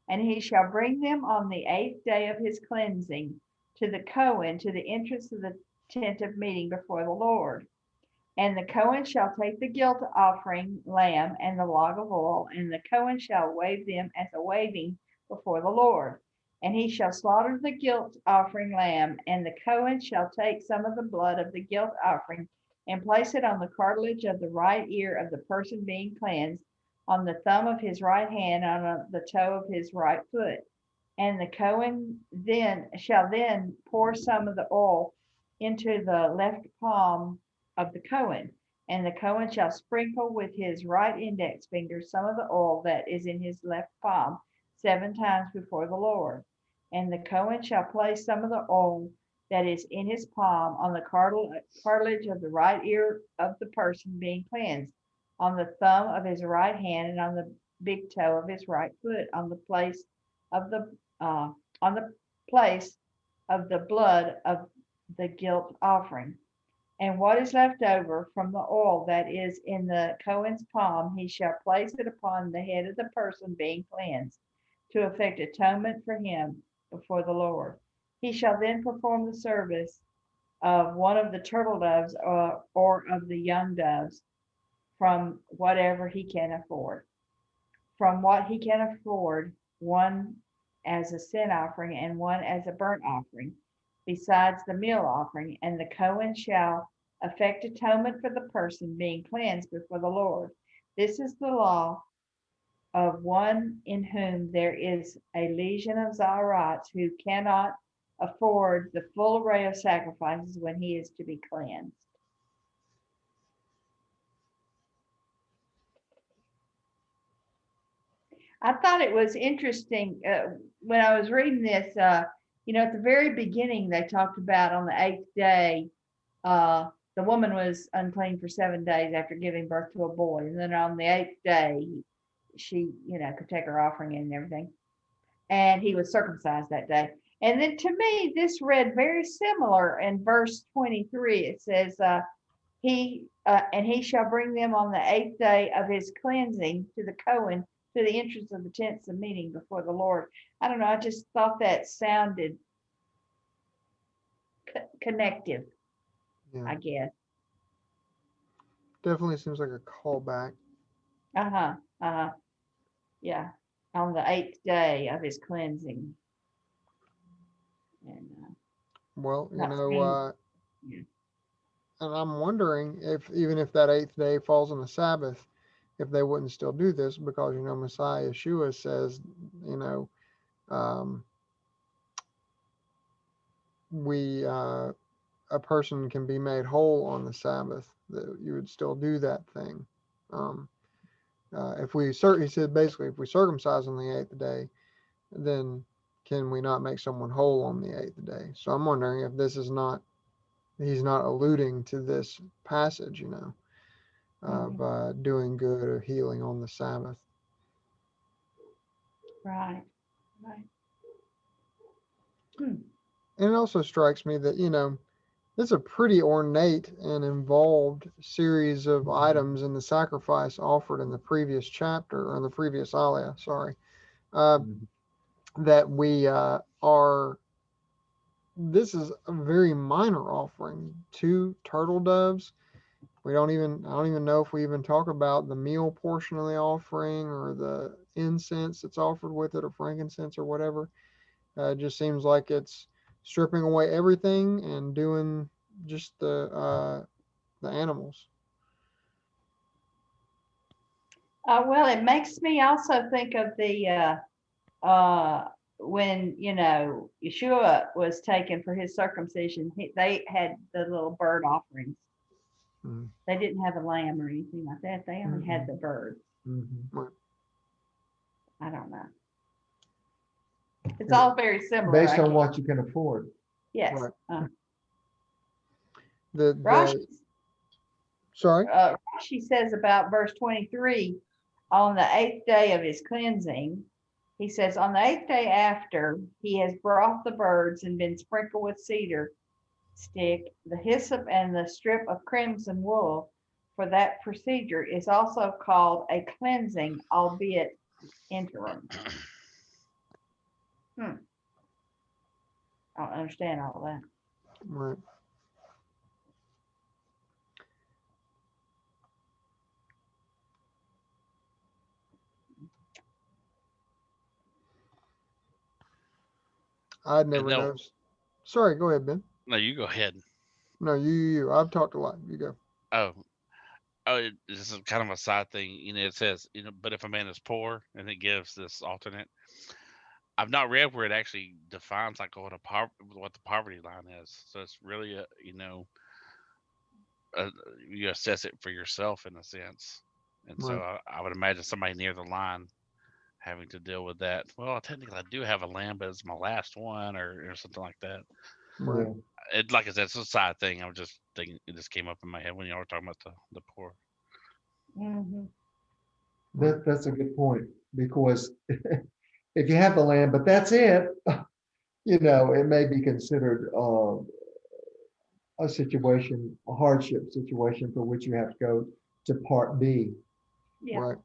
And he shall bring them on the 8th day of his cleansing to the Cohen, to the entrance of the tent of meeting before the Lord. And the Cohen shall take the guilt offering lamb and the log of oil, and the Cohen shall wave them as a waving before the Lord. And he shall slaughter the guilt offering lamb, and the Cohen shall take some of the blood of the guilt offering and place it on the cartilage of the right ear of the person being cleansed, on the thumb of his right hand, on the toe of his right foot. And the Cohen shall pour some of the oil into the left palm of the Cohen, and the Cohen shall sprinkle with his right index finger some of the oil that is in his left palm 7 times before the Lord. And the Cohen shall place some of the oil that is in his palm on the cartilage of the right ear of the person being cleansed, on the thumb of his right hand, and on the big toe of his right foot, on the place of the blood of the guilt offering. And what is left over from the oil that is in the Cohen's palm, he shall place it upon the head of the person being cleansed, to effect atonement for him before the Lord. He shall then perform the service of one of the turtle doves or of the young doves from whatever he can afford. From what he can afford, one as a sin offering and one as a burnt offering, besides the meal offering. And the Cohen shall effect atonement for the person being cleansed before the Lord. This is the law of one in whom there is a legion of Zaharites who cannot afford the full array of sacrifices when he is to be cleansed. I thought it was interesting when I was reading this, at the very beginning, they talked about on the 8th day, the woman was unclean for 7 days after giving birth to a boy. And then on the 8th day, she, could take her offering in and everything. and he was circumcised that day. And then to me, this read very similar in verse 23. It says, and he shall bring them on the 8th day of his cleansing to the Cohen, to the entrance of the tents of meeting before the Lord. I don't know. I just thought that sounded connective, Yeah, I guess. definitely seems like a callback. Uh-huh. Uh-huh. Yeah. On the 8th day of his cleansing. And Well, not saying, yeah. and I'm wondering if even if that 8th day falls on a Sabbath, if they wouldn't still do this because Messiah Yeshua says, you know, um, we a person can be made whole on the Sabbath, that you would still do that thing. Um, if we he said basically if we circumcise on the 8th day, then can we not make someone whole on the 8th day? So I'm wondering if this is not he's not alluding to this passage, of doing good or healing on the Sabbath. Right. Right. Hmm. And it also strikes me that, it's a pretty ornate and involved series of items in the sacrifice offered in the previous chapter, or in the previous alia, sorry, uh, Mhm. that we are. This is a very minor offering. 2 turtle doves. I don't even know if we even talk about the meal portion of the offering or the incense that's offered with it or frankincense or whatever. It just seems like it's stripping away everything and doing just the animals. Well, it makes me also think of the when Yeshua was taken for his circumcision. They had the little bird offerings. Mm. They didn't have a lamb or anything like that. They only had Mhm. the birds. Mhm. I don't know. It's Yeah. all very similar. Based I on guess. what you can afford. Yes. Right. The Rashi, sorry. Rashi says about verse 23, on the 8th day of his cleansing, he says, on the 8th day after he has brought the birds and been sprinkled with cedar stick, the hyssop, and the strip of crimson wool, for that procedure is also called a cleansing, albeit interim. I don't understand all that. Right. I'd never No, noticed. Sorry, go ahead, Ben. no, you go ahead. No, you. I've talked a lot. You go. Oh, this is kind of a side thing. It says, but if a man is poor, and it gives this alternate. I've not read where it actually defines like what the poverty line is. So it's really uh, you assess it for yourself in a sense. And so Right. I would imagine somebody near the line having to deal with that. Well, technically, I do have a lamb, but it's my last one, or something like that. Right. Yeah. It like I said, it's a side thing. I was just thinking it just came up in my head when y'all were talking about the poor. Mm-hmm. That's a good point, because if you have the land, but that's it, it may be considered a situation, a hardship situation for which you have to go to part B. Yeah. Right.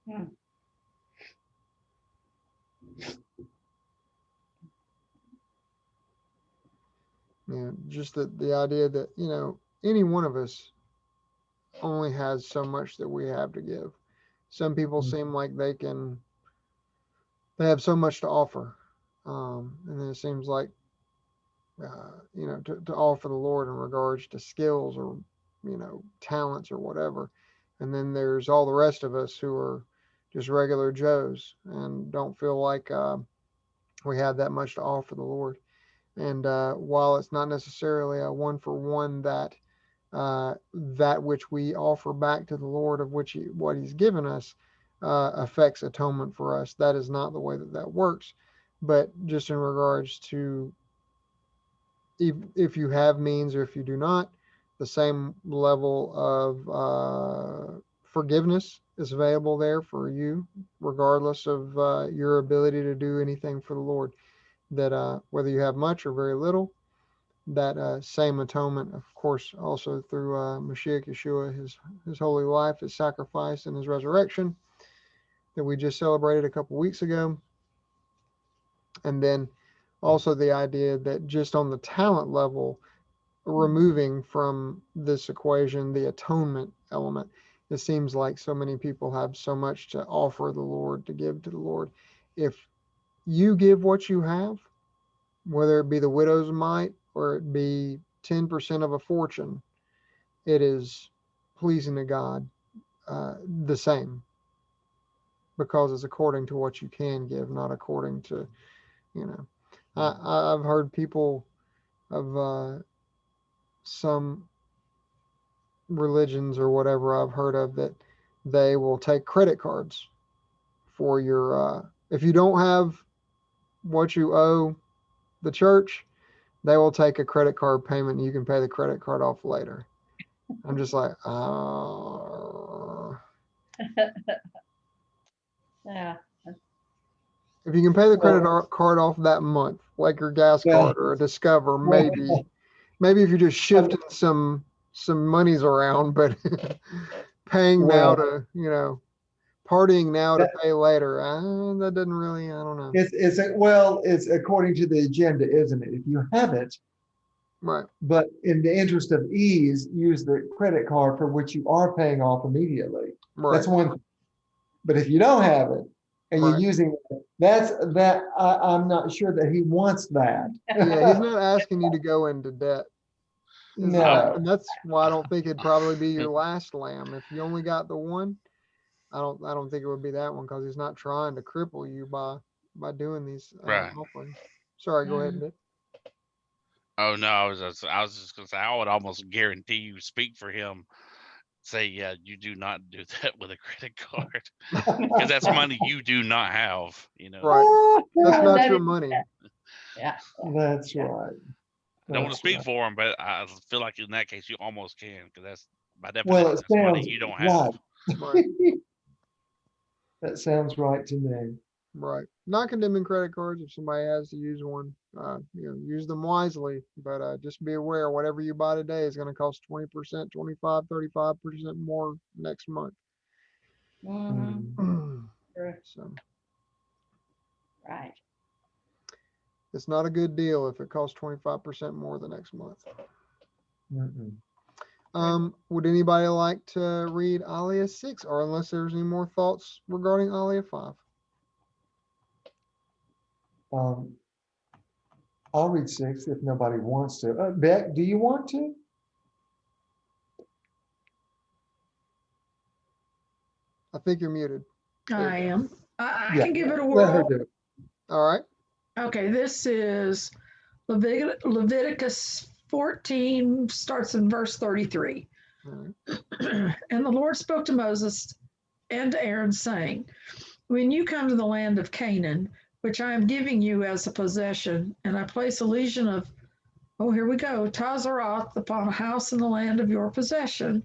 Hmm. Yeah. Just the idea that any one of us only has so much that we have to give. Some people Mhm. seem like they have so much to offer, and then it seems like to offer the Lord in regards to skills or talents or whatever. And then there's all the rest of us who are just regular Joes and don't feel like we have that much to offer the Lord. And while it's not necessarily a one for one that which we offer back to the Lord of what He's given us affects atonement for us, that is not the way that works. But just in regards to if you have means or if you do not, the same level of forgiveness is available there for you, regardless of your ability to do anything for the Lord. That whether you have much or very little, that same atonement, of course, also through Mashiach Yeshua, his holy life, his sacrifice, and his resurrection that we just celebrated a couple weeks ago. And then also the idea that just on the talent level, removing from this equation the atonement element. It seems like so many people have so much to offer the Lord, to give to the Lord. If you give what you have, whether it be the widow's mite or it be 10% of a fortune, it is pleasing to God the same, because it's according to what you can give, not according to, you know. I've heard people of some religions or whatever I've heard of that they will take credit cards for your if you don't have what you owe the church, they will take a credit card payment and you can pay the credit card off later. I'm just like, Yeah. if you can pay the credit Well, card off that month, like your gas Well, card or a Discover, well, maybe if you're just shifting some monies around, but paying now well, to, partying now to that, pay later, that doesn't really, I don't know. it's according to the agenda, isn't it? If you have it, Right. but in the interest of ease, use the credit card for which you are paying off immediately. Right. That's one thing. But if you don't have it and you're Right. using I'm not sure that he wants that. Yeah, he's not asking you to go into debt. No. And that's why I don't think it'd probably be your last lamb. If you only got the one, I don't think it would be that one, because he's not trying to cripple you by doing these Right. offerings. Sorry, go ahead, Nick. Oh no, I was just gonna say I would almost guarantee you speak for him. Say, yeah, you do not do that with a credit card because that's money you do not have. Right. That's not That your is- money. Yeah. That's right. I don't want to That's speak right. for him, but I feel like in that case you almost can, because that's by Well, definition it that's money sounds you don't right. have. Right. That sounds right to me. Right. Not condemning credit cards if somebody has to use one. Use them wisely, but just be aware whatever you buy today is going to cost 20%, 25, 35% more next month. Mhm. Mm. True. So Right. it's not a good deal if it costs 25% more the next month. Mm-mm. Would anybody like to read Aliyah 6, or unless there's any more thoughts regarding Aliyah 5? I'll read 6 if nobody wants to. Beck, do you want to? I think you're muted. I am. I Yeah. can give it a Let her whirl. do it. All right. Okay, this is Leviticus 14, starts in verse 33. All right. And the Lord spoke to Moses and to Aaron, saying, when you come to the land of Canaan, which I am giving you as a possession, and I place a legion of, here we go, Tazaroth upon a house in the land of your possession,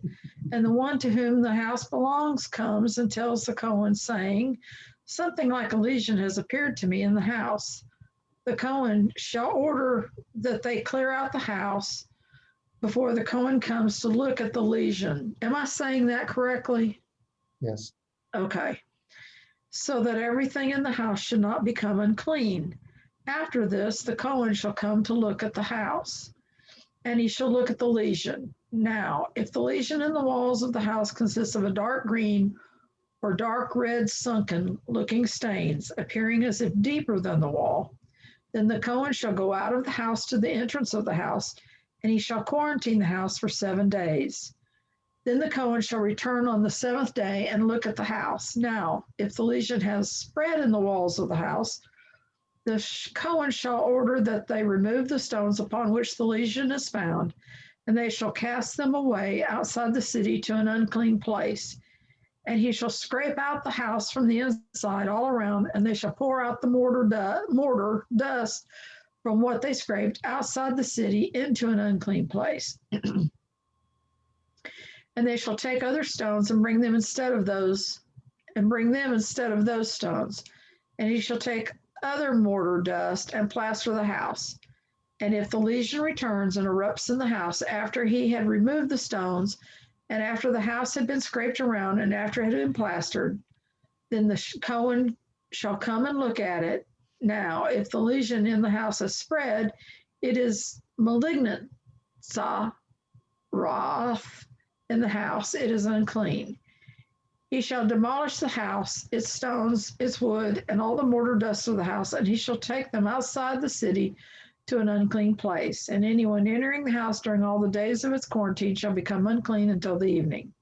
and the one to whom the house belongs comes and tells the Cohen, saying, something like a legion has appeared to me in the house. The Cohen shall order that they clear out the house before the Cohen comes to look at the legion. Am I saying that correctly? Yes. Okay. So that everything in the house should not become unclean. After this, the Cohen shall come to look at the house, and he shall look at the legion. Now, if the legion in the walls of the house consists of a dark green or dark red sunken looking stains, appearing as if deeper than the wall, then the Cohen shall go out of the house to the entrance of the house, and he shall quarantine the house for 7 days. Then the Cohen shall return on the 7th day and look at the house. Now, if the legion has spread in the walls of the house, the Cohen shall order that they remove the stones upon which the legion is found, and they shall cast them away outside the city to an unclean place. And he shall scrape out the house from the inside all around, and they shall pour out the mortar dust from what they scraped outside the city into an unclean place. And they shall take other stones and bring them instead of those stones. And he shall take other mortar dust and plaster the house. And if the lesion returns and erupts in the house after he had removed the stones, and after the house had been scraped around, and after it had been plastered, then the Cohen shall come and look at it. Now, if the lesion in the house has spread, it is malignant, wrath in the house, it is unclean. He shall demolish the house, its stones, its wood, and all the mortar dust of the house, and he shall take them outside the city to an unclean place. And anyone entering the house during all the days of its quarantine shall become unclean until the evening.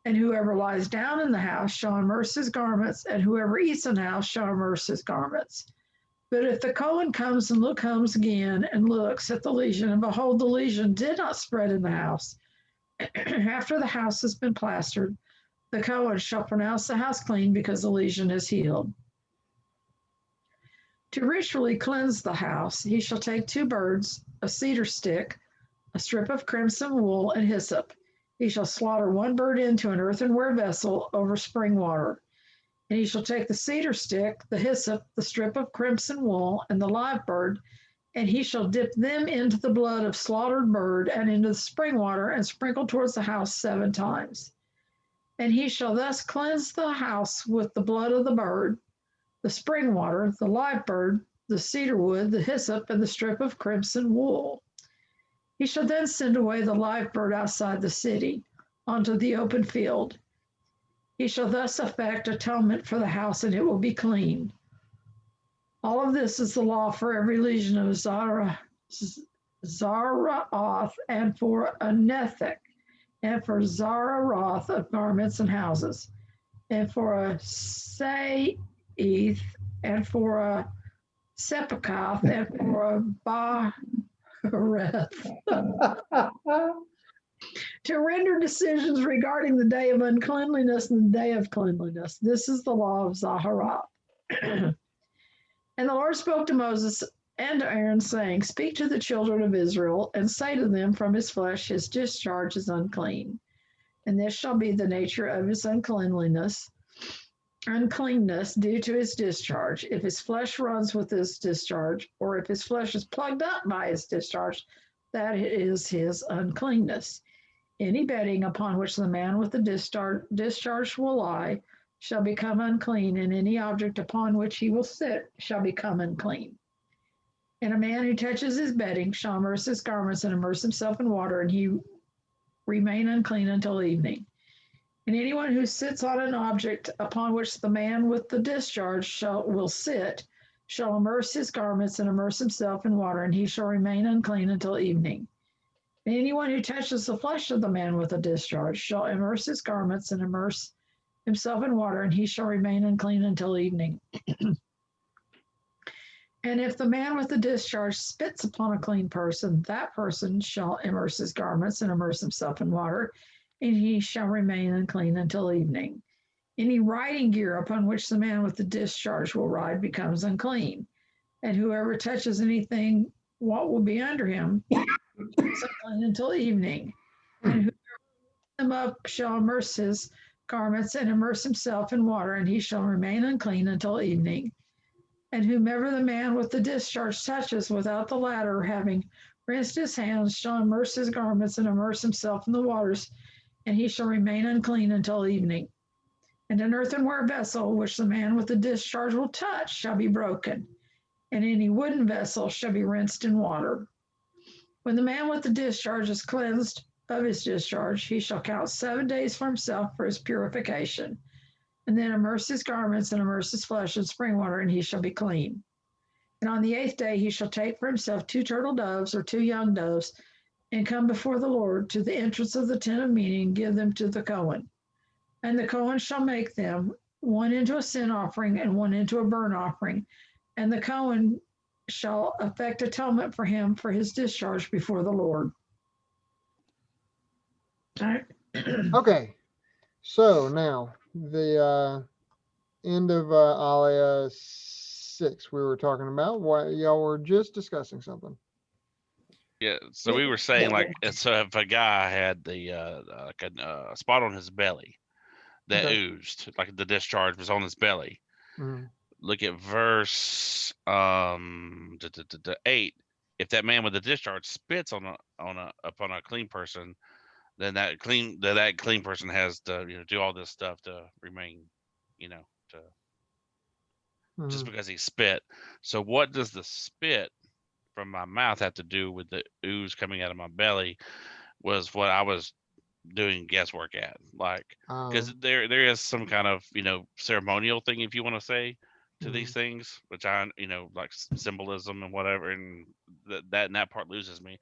And whoever lies down in the house shall immerse his garments, and whoever eats in the house shall immerse his garments. But if the Cohen comes again and looks at the lesion, and behold, the lesion did not spread in the house, after the house has been plastered, the Cohen shall pronounce the house clean because the lesion is healed. To ritually cleanse the house, he shall take 2 birds, a cedar stick, a strip of crimson wool, and hyssop. He shall slaughter 1 bird into an earthenware vessel over spring water. And he shall take the cedar stick, the hyssop, the strip of crimson wool, and the live bird, and he shall dip them into the blood of slaughtered bird and into the spring water, and sprinkle towards the house 7 times. And he shall thus cleanse the house with the blood of the bird, the spring water, the live bird, the cedar wood, the hyssop, and the strip of crimson wool. He shall then send away the live bird outside the city, onto the open field. He shall thus effect atonement for the house, and it will be clean. All of this is the law for every legion of Zaraoth, and for a Nethek, and for Zararoth of garments and houses, and for a Saith, and for a Sepakath, and for a Bahareth, to render decisions regarding the day of uncleanliness and the day of cleanliness. This is the law of Zaharat. And the Lord spoke to Moses and to Aaron, saying, Speak to the children of Israel, and say to them, From his flesh his discharge is unclean. And this shall be the nature of his uncleanness due to his discharge. If his flesh runs with his discharge, or if his flesh is plugged up by his discharge, that is his uncleanness. Any bedding upon which the man with the discharge will lie shall become unclean, and any object upon which he will sit shall become unclean. And a man who touches his bedding shall immerse his garments and immerse himself in water, and he remain unclean until evening. And anyone who sits on an object upon which the man with the discharge will sit shall immerse his garments and immerse himself in water, and he shall remain unclean until evening. And anyone who touches the flesh of the man with a discharge shall immerse his garments and immerse himself in water, and he shall remain unclean until evening. And if the man with the discharge spits upon a clean person, that person shall immerse his garments and immerse himself in water, and he shall remain unclean until evening. Any riding gear upon which the man with the discharge will ride becomes unclean, and whoever touches anything, what will be under him, is unclean until evening. And whoever lifts him up shall immerse his garments and immerse himself in water, and he shall remain unclean until evening. And whomever the man with the discharge touches without the latter having rinsed his hands shall immerse his garments and immerse himself in the waters, and he shall remain unclean until evening. And an earthenware vessel which the man with the discharge will touch shall be broken, and any wooden vessel shall be rinsed in water. When the man with the discharge is cleansed of his discharge, he shall count 7 days for himself for his purification, and then immerse his garments and immerse his flesh in spring water, and he shall be clean. And on the 8th day he shall take for himself 2 turtle doves or 2 young doves, and come before the Lord to the entrance of the tent of meeting, and give them to the Cohen. And the Cohen shall make them, one into a sin offering and one into a burnt offering, and the Cohen shall effect atonement for him for his discharge before the Lord. Okay, so now the end of Aliyah 6 we were talking about. What y'all were just discussing something. Yeah, so we were saying like, so if a guy had the like a spot on his belly that Okay. oozed, like the discharge was on his belly. Mhm. Look at verse 8. If that man with the discharge spits upon a clean person, then that clean person has to do all this stuff to remain, to just Mhm. because he spit. So what does the spit from my mouth have to do with the ooze coming out of my belly? Was what I was doing guesswork at, like, because Um, there is some kind of ceremonial thing, if you want to say, to these mhm. things, which I like symbolism and whatever, and that part loses me.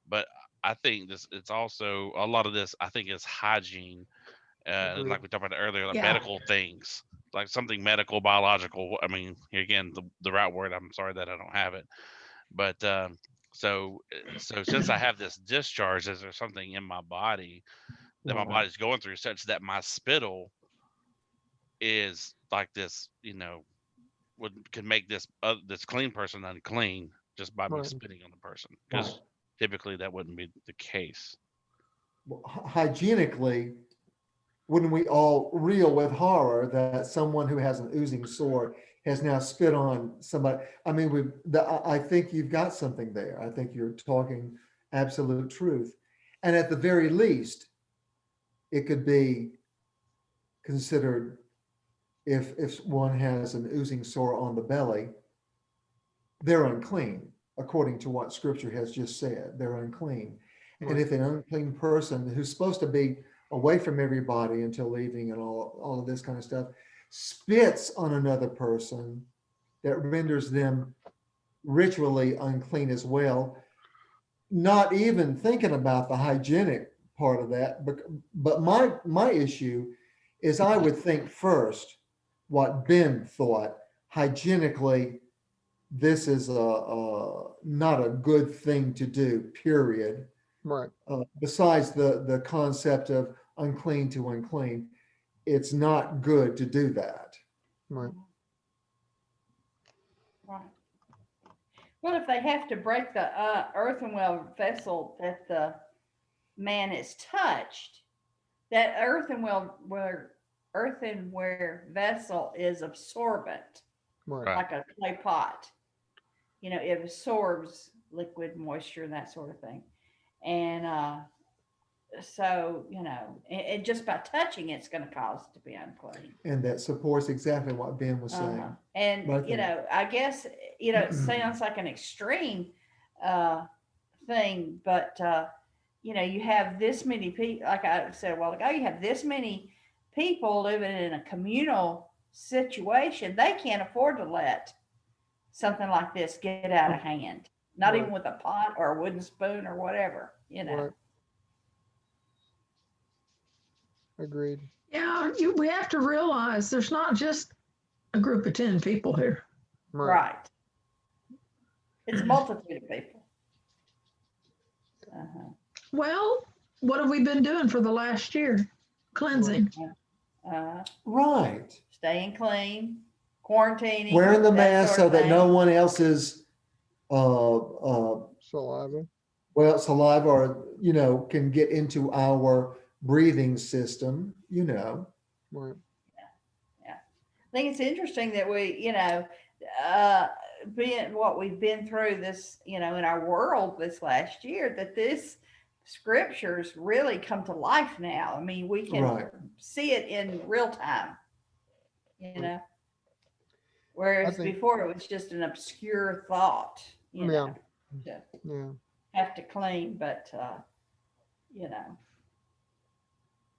But I think it's also a lot of this. I think is hygiene, Agreed. like we talked about earlier, like Yeah. medical things, like something medical, biological. I mean, here again, the right word. I'm sorry that I don't have it, but so since I have this discharge, is there something in my body that my Right. body's going through such that my spittle is like this, could make this clean person unclean just by me Right. spitting on the person, Right. because typically that wouldn't be the case. Well, hygienically, wouldn't we all reel with horror that someone who has an oozing sore has now spit on somebody? I mean, I think you've got something there. I think you're talking absolute truth. And at the very least, it could be considered if one has an oozing sore on the belly, they're unclean, according to what scripture has just said. They're unclean. And Right. if an unclean person who's supposed to be away from everybody until leaving and all of this kind of stuff spits on another person, that renders them ritually unclean as well, not even thinking about the hygienic part of that. But my issue is I would think first what Ben thought hygienically, this is not a good thing to do, period. Right. Besides the concept of unclean to unclean, it's not good to do that. Right. Right. Well, if they have to break the earthenware vessel that the man has touched, that earthenware vessel is absorbent, Right. Right. like a clay pot. It absorbs liquid moisture and that sort of thing. And so, and just by touching it's going to cause it to be unclean. And that supports exactly what Ben was saying. And, But I think- I guess, it sounds like an extreme thing, but, you have this many people, like I said a while ago, you have this many people living in a communal situation. They can't afford to let something like this get out of hand, not Right. even with a pot or a wooden spoon or whatever, Right. Agreed. Yeah, we have to realize there's not just a group of 10 people here. Right. Right. It's a multitude of people. Well, what have we been doing for the last year? Cleansing. Right. Staying clean, quarantining, Wearing the that mask sort so of that no thing. one else's Saliva. saliva or can get into our breathing system. Right. I think it's interesting that we, being what we've been through this, in our world this last year, that this scriptures really come to life now. I mean, we can Right. see it in real time, I whereas think. before it was just an obscure thought, Yeah. to Yeah. have to clean. But,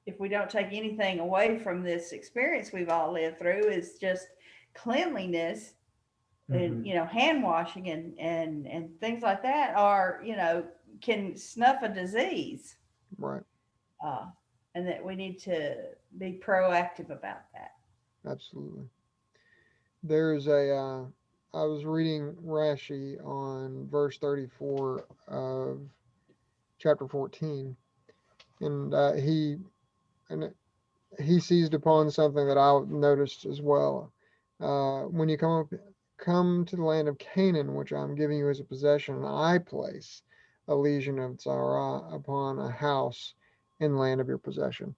if we don't take anything away from this experience we've all lived through, is just cleanliness and Mhm. hand washing and things like that are can snuff a disease, Right. and that we need to be proactive about that. Absolutely. There's a. I was reading Rashi on verse 34 of chapter 14, and and he seized upon something that I noticed as well. When you come to the land of Canaan, which I'm giving you as a possession, an high place, a legion of Tzara upon a house in the land of your possession.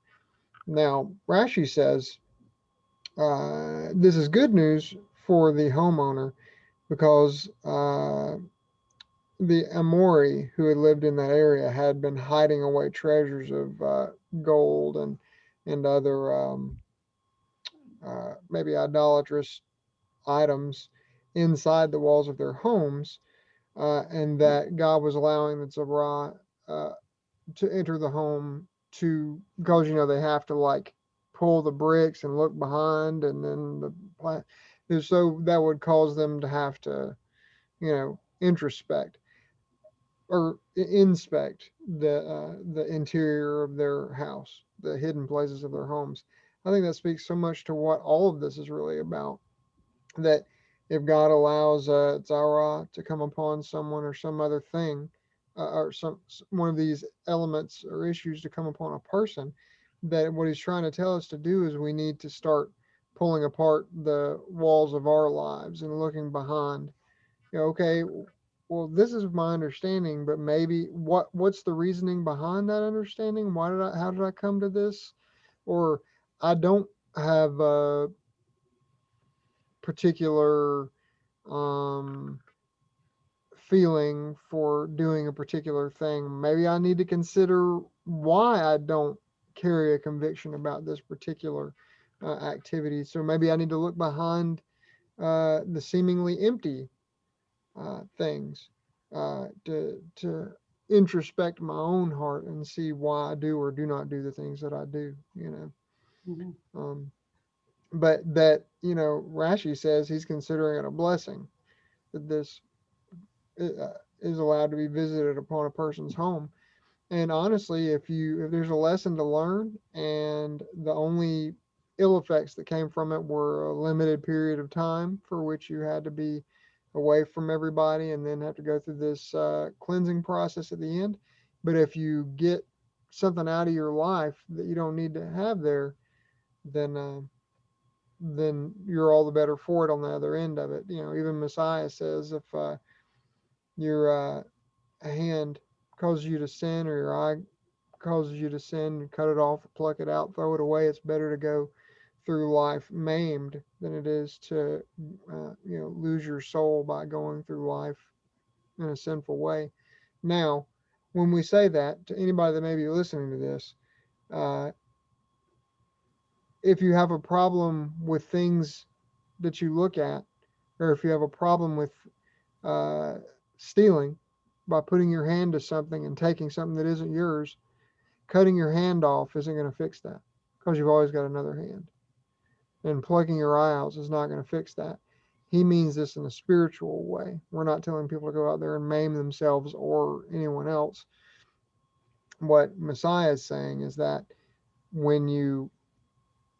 Now, Rashi says this is good news for the homeowner because the Amori who had lived in that area had been hiding away treasures of gold and other maybe idolatrous items inside the walls of their homes, and that God was allowing the Tzara to enter the home to because they have to like pull the bricks and look behind, and then so that would cause them to have to introspect or inspect the interior of their house, the hidden places of their homes. I think that speaks so much to what all of this is really about. That if God allows Zara to come upon someone or some other thing, or some one of these elements or issues to come upon a person, that what He's trying to tell us to do is we need to start pulling apart the walls of our lives and looking behind. Okay, well, this is my understanding, but maybe what's the reasoning behind that understanding? How did I come to this? Or I don't have a particular um, feeling for doing a particular thing. Maybe I need to consider why I don't carry a conviction about this particular activity. So maybe I need to look behind the seemingly empty things to introspect my own heart and see why I do or do not do the things that I do. Mhm. Um, but that Rashi says he's considering it a blessing that this is allowed to be visited upon a person's home. And honestly, if there's a lesson to learn, and the only ill effects that came from it were a limited period of time for which you had to be away from everybody and then have to go through this cleansing process at the end. But if you get something out of your life that you don't need to have there, then you're all the better for it on the other end of it. Even Messiah says if your hand causes you to sin or your eye causes you to sin, cut it off, pluck it out, throw it away. It's better to go through life maimed than it is to lose your soul by going through life in a sinful way. Now, when we say that to anybody that may be listening to this, uh, if you have a problem with things that you look at, or if you have a problem with uh, stealing by putting your hand to something and taking something that isn't yours, cutting your hand off isn't going to fix that because you've always got another hand. And plugging your eye out is not going to fix that. He means this in a spiritual way. We're not telling people to go out there and maim themselves or anyone else. What Messiah is saying is that when you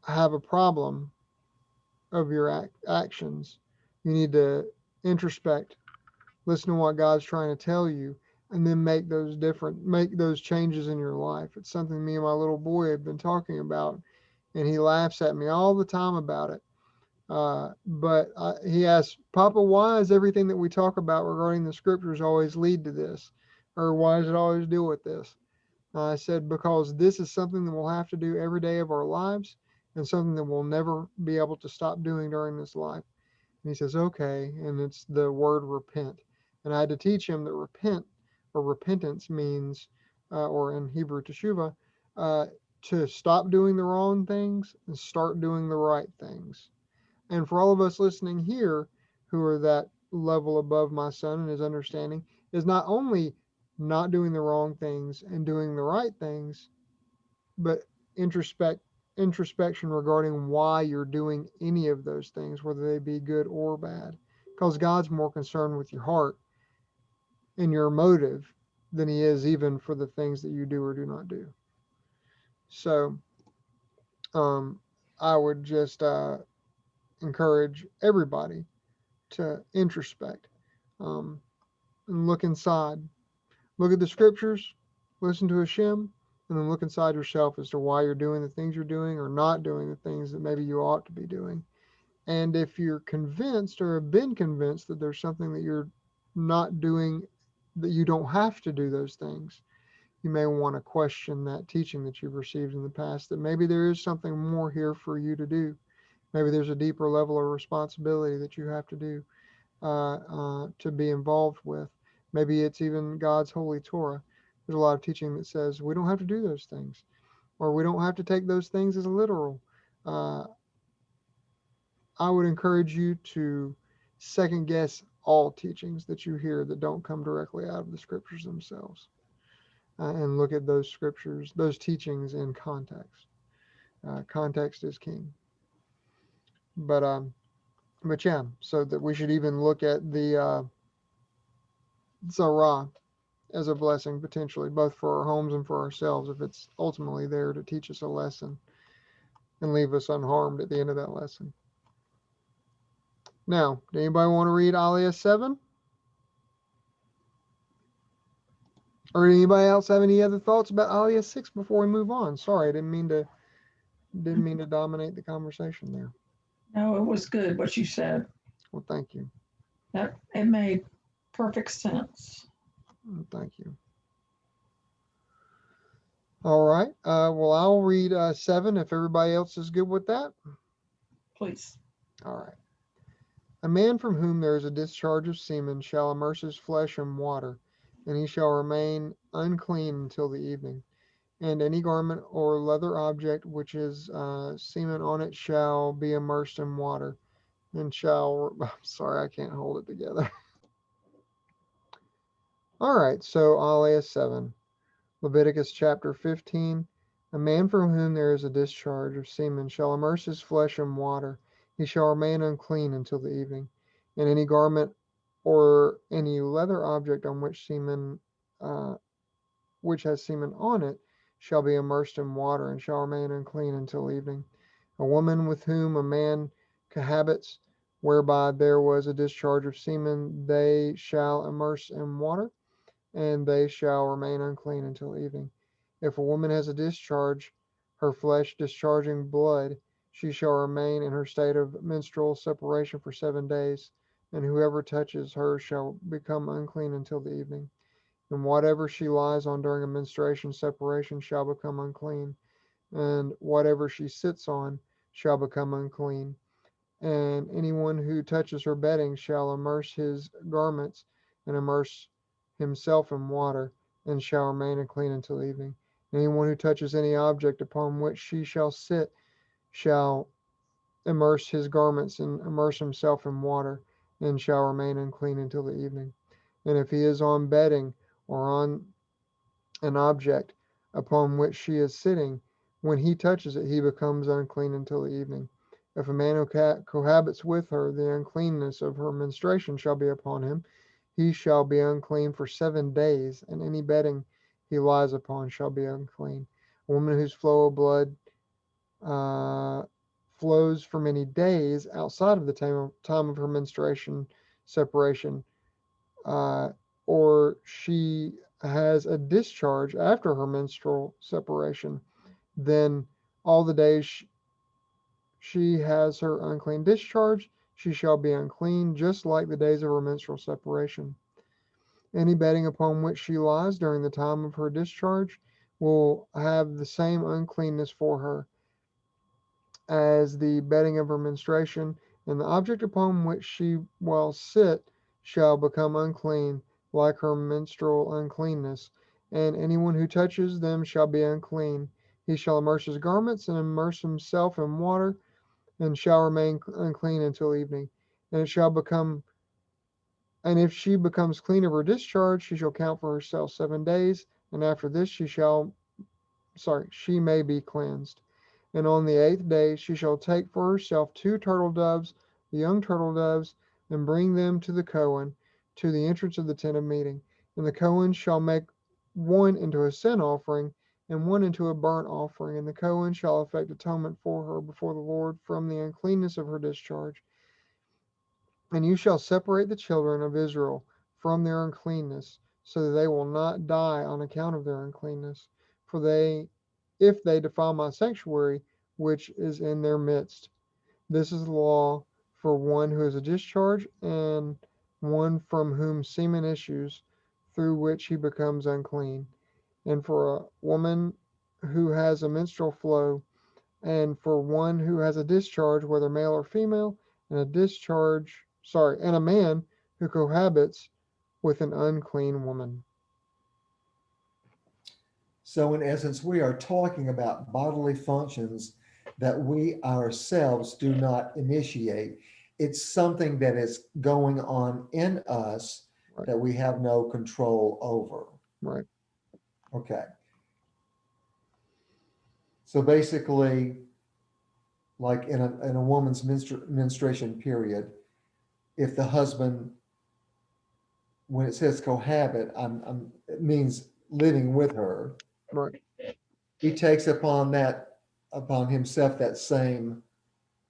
have a problem of your actions, you need to introspect, listen to what God's trying to tell you, and then make those changes in your life. It's something me and my little boy have been talking about, and he laughs at me all the time about it. But he asks, Papa, why is everything that we talk about regarding the scriptures always lead to this? Or why does it always deal with this? I said, because this is something that we'll have to do every day of our lives and something that we'll never be able to stop doing during this life. And he says, okay. And it's the word repent. And I had to teach him that repent or repentance means, or in Hebrew, teshuvah, to stop doing the wrong things and start doing the right things. And for all of us listening here who are that level above my son and his understanding, is not only not doing the wrong things and doing the right things, but introspection regarding why you're doing any of those things, whether they be good or bad. Because God's more concerned with your heart and your motive than he is even for the things that you do or do not do. So I would just encourage everybody to introspect and look inside. Look at the scriptures, listen to Hashem, and then look inside yourself as to why you're doing the things you're doing or not doing the things that maybe you ought to be doing. And if you're convinced or have been convinced that there's something that you're not doing that you don't have to do those things, you may want to question that teaching that you've received in the past, that maybe there is something more here for you to do. Maybe there's a deeper level of responsibility that you have to do, to be involved with. Maybe it's even God's holy Torah. There's a lot of teaching that says we don't have to do those things, or we don't have to take those things as literal. Uh, I would encourage you to second guess all teachings that you hear that don't come directly out of the scriptures themselves, and look at those scriptures, those teachings in context. Context is king. But yeah, so that we should even look at the Zara as a blessing potentially, both for our homes and for ourselves, if it's ultimately there to teach us a lesson and leave us unharmed at the end of that lesson. Now, do anybody want to read Aliyah 7? Or anybody else have any other thoughts about Aliyah 6 before we move on? Sorry, I didn't mean to dominate the conversation there. No, it was good what you said. Well, thank you. That it made perfect sense. Thank you. All right. Well, I'll read 7 if everybody else is good with that. Please. All right. A man from whom there is a discharge of semen shall immerse his flesh in water, and he shall remain unclean until the evening. And any garment or leather object which is semen on it shall be immersed in water, and shall. I'm sorry, I can't hold it together. All right. So Aliyah 7. Leviticus chapter 15. A man from whom there is a discharge of semen shall immerse his flesh in water. He shall remain unclean until the evening. And any garment or any leather object on which has semen on it, shall be immersed in water and shall remain unclean until evening. A woman with whom a man cohabits, whereby there was a discharge of semen, they shall immerse in water, and they shall remain unclean until evening. If a woman has a discharge, her flesh discharging blood, she shall remain in her state of menstrual separation for 7 days, and whoever touches her shall become unclean until the evening. And whatever she lies on during a menstruation separation shall become unclean, and whatever she sits on shall become unclean. And anyone who touches her bedding shall immerse his garments and immerse himself in water, and shall remain unclean until evening. Anyone who touches any object upon which she shall sit shall immerse his garments and immerse himself in water, and shall remain unclean until the evening. And if he is on bedding or on an object upon which she is sitting, when he touches it, he becomes unclean until the evening. If a man who cohabits with her, the uncleanness of her menstruation shall be upon him. He shall be unclean for 7 days, and any bedding he lies upon shall be unclean. A woman whose flow of blood uh, flows for many days outside of the time of her menstruation separation, uh, or she has a discharge after her menstrual separation, then all the days she has her unclean discharge, she shall be unclean, just like the days of her menstrual separation. Any bedding upon which she lies during the time of her discharge will have the same uncleanness for her as the bedding of her menstruation, and the object upon which she will sit shall become unclean, like her menstrual uncleanness, and anyone who touches them shall be unclean. He shall immerse his garments and immerse himself in water, and shall remain unclean until evening. And it shall become, and if she becomes clean of her discharge, she shall count for herself 7 days, and after this she may be cleansed. And on the 8th day she shall take for herself 2 turtle doves, the young turtle doves, and bring them to the Cohen, to the entrance of the tent of meeting. And the Cohen shall make one into a sin offering, and one into a burnt offering. And the Cohen shall effect atonement for her before the Lord from the uncleanness of her discharge. And you shall separate the children of Israel from their uncleanness, so that they will not die on account of their uncleanness. For if they defile my sanctuary, which is in their midst. This is the law for one who is a discharge, and one from whom semen issues, through which he becomes unclean, and for a woman who has a menstrual flow, and for one who has a discharge, whether male or female, and and a man who cohabits with an unclean woman. So in essence, we are talking about bodily functions that we ourselves do not initiate. It's something that is going on in us Right. that we have no control over. Right. Okay. So basically, like in a woman's menstruation period, if the husband, when it says cohabit, it means living with her. Right. He takes upon himself that same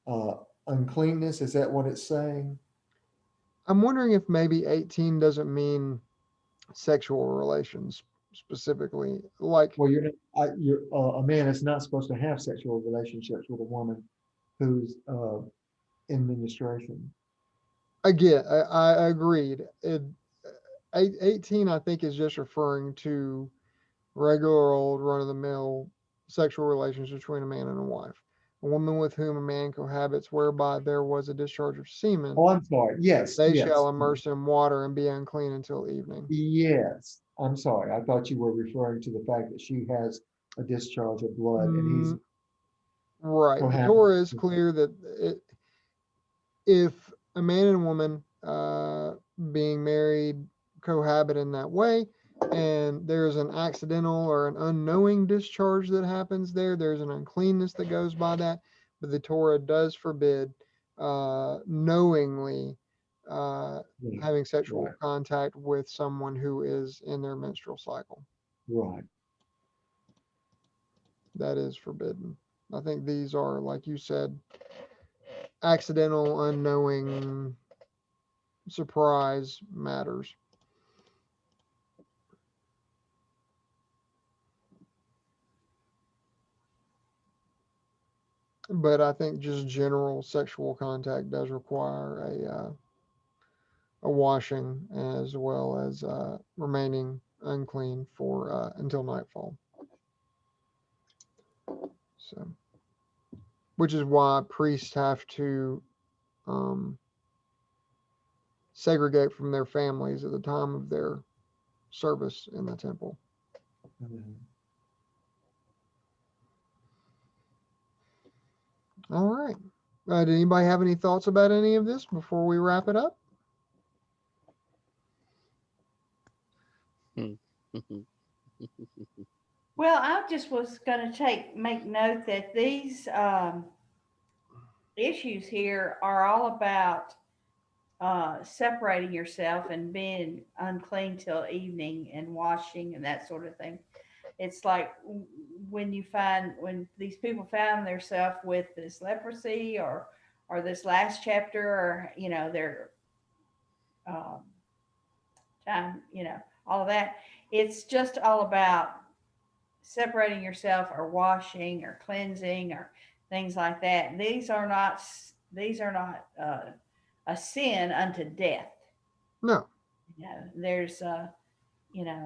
uh, uncleanness. Is that what it's saying? I'm wondering if maybe 18 doesn't mean sexual relations specifically. Like, Well, a man is not supposed to have sexual relationships with a woman who's in menstruation. again, I agreed. 18, I think, is just referring to regular old run of the mill sexual relations between a man and a wife. A woman with whom a man cohabits whereby there was a discharge of semen, Oh, I'm sorry. Yes, they yes, shall immerse in water and be unclean until evening. yes. I'm sorry. I thought you were referring to the fact that she has a discharge of blood and he's Right. The cohabiting. Torah is clear that if a man and woman being married cohabit in that way, and there's an accidental or an unknowing discharge that happens there, there's an uncleanness that goes by that. But the Torah does forbid knowingly Right, having sexual right, contact with someone who is in their menstrual cycle. right. That is forbidden. I think these are, like you said, accidental, unknowing, surprise matters. But I think just general sexual contact does require a washing as well as remaining unclean for until nightfall. So, which is why priests have to um, segregate from their families at the time of their service in the temple. Mhm. All right. Did anybody have any thoughts about any of this before we wrap it up? Well, I just was going to make note that these issues here are all about separating yourself and being unclean till evening and washing and that sort of thing. It's like when these people found themselves with this leprosy or this last chapter or their um, time, all of that. It's just all about separating yourself or washing or cleansing or things like that. These are not a sin unto death. No. There's I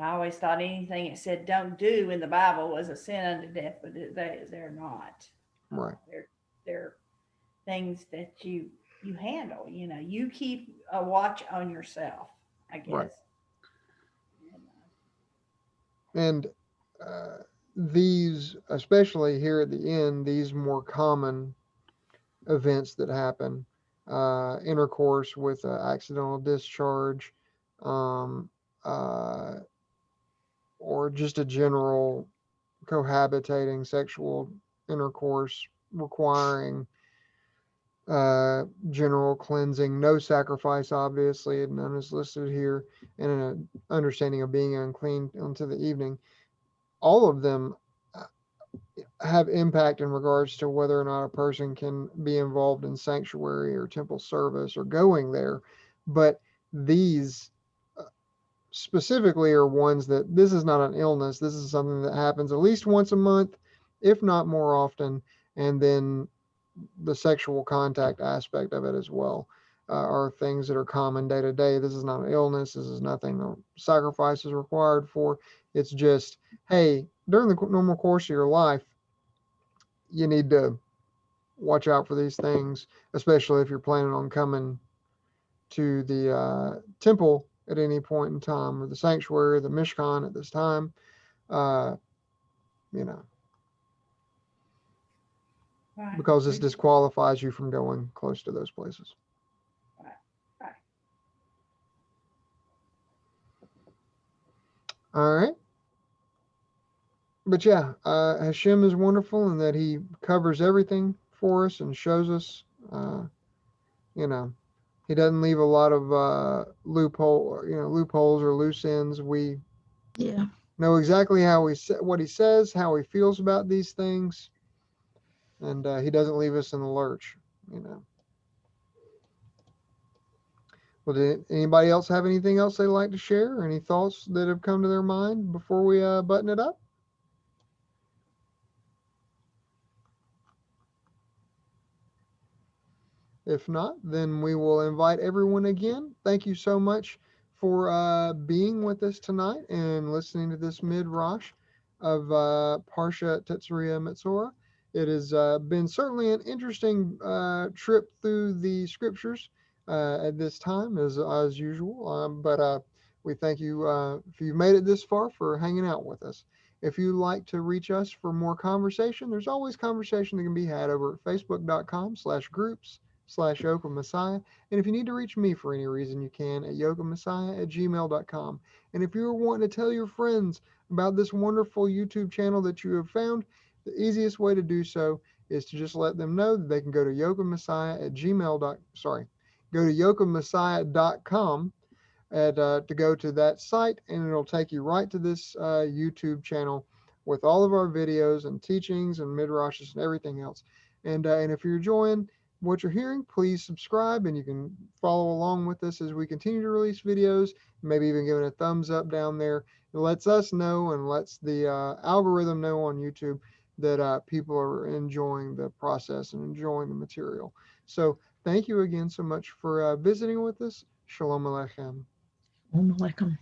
always thought anything it said don't do in the Bible was a sin unto death, but they're not. Right. They're things that you handle. You keep a watch on yourself, I guess. Right. And these, especially here at the end, these more common events that happen, intercourse with accidental discharge, um, uh, or just a general cohabitating sexual intercourse requiring general cleansing, no sacrifice, obviously, and none is listed here, and an understanding of being unclean until the evening. All of them have impact in regards to whether or not a person can be involved in sanctuary or temple service or going there. But these specifically are ones that this is not an illness. This is something that happens at least once a month, if not more often. And then the sexual contact aspect of it as well. are things that are common day to day. This is not an illness. This is nothing sacrifice is required for. It's just, hey, during the normal course of your life, you need to watch out for these things, especially if you're planning on coming to the temple at any point in time, or the sanctuary, the Mishkan at this time. Uh, you know, Right. because this disqualifies you from going close to those places. Right. Right. All right. But yeah, Hashem is wonderful in that he covers everything for us and shows us, you know, he doesn't leave a lot of loopholes or loose ends. We Yeah. know exactly what he says, how he feels about these things, and he doesn't leave us in the lurch. You know. Well, did anybody else have anything else they'd like to share, or any thoughts that have come to their mind before we button it up? If not, then we will invite everyone again. Thank you so much for being with us tonight and listening to this midrash of Parshat Tazria-Metzora. It has been certainly an interesting trip through the scriptures at this time, as usual. But we thank you if you've made it this far for hanging out with us. If you'd like to reach us for more conversation, there's always conversation that can be had over at facebook.com/groups/Yoke of Messiah. And if you need to reach me for any reason, you can at yokeofmessiah@gmail.com. And if you're wanting to tell your friends about this wonderful YouTube channel that you have found, the easiest way to do so is to just let them know that they can go to yokeofmessiah.com to go to that site, and it'll take you right to this YouTube channel with all of our videos and teachings and midrashes and everything else. And if you're enjoying what you're hearing, please subscribe, and you can follow along with us as we continue to release videos. Maybe even giving a thumbs up down there. It lets us know and lets the algorithm know on YouTube that people are enjoying the process and enjoying the material. So thank you again so much for visiting with us. Shalom Aleichem. Alaikum.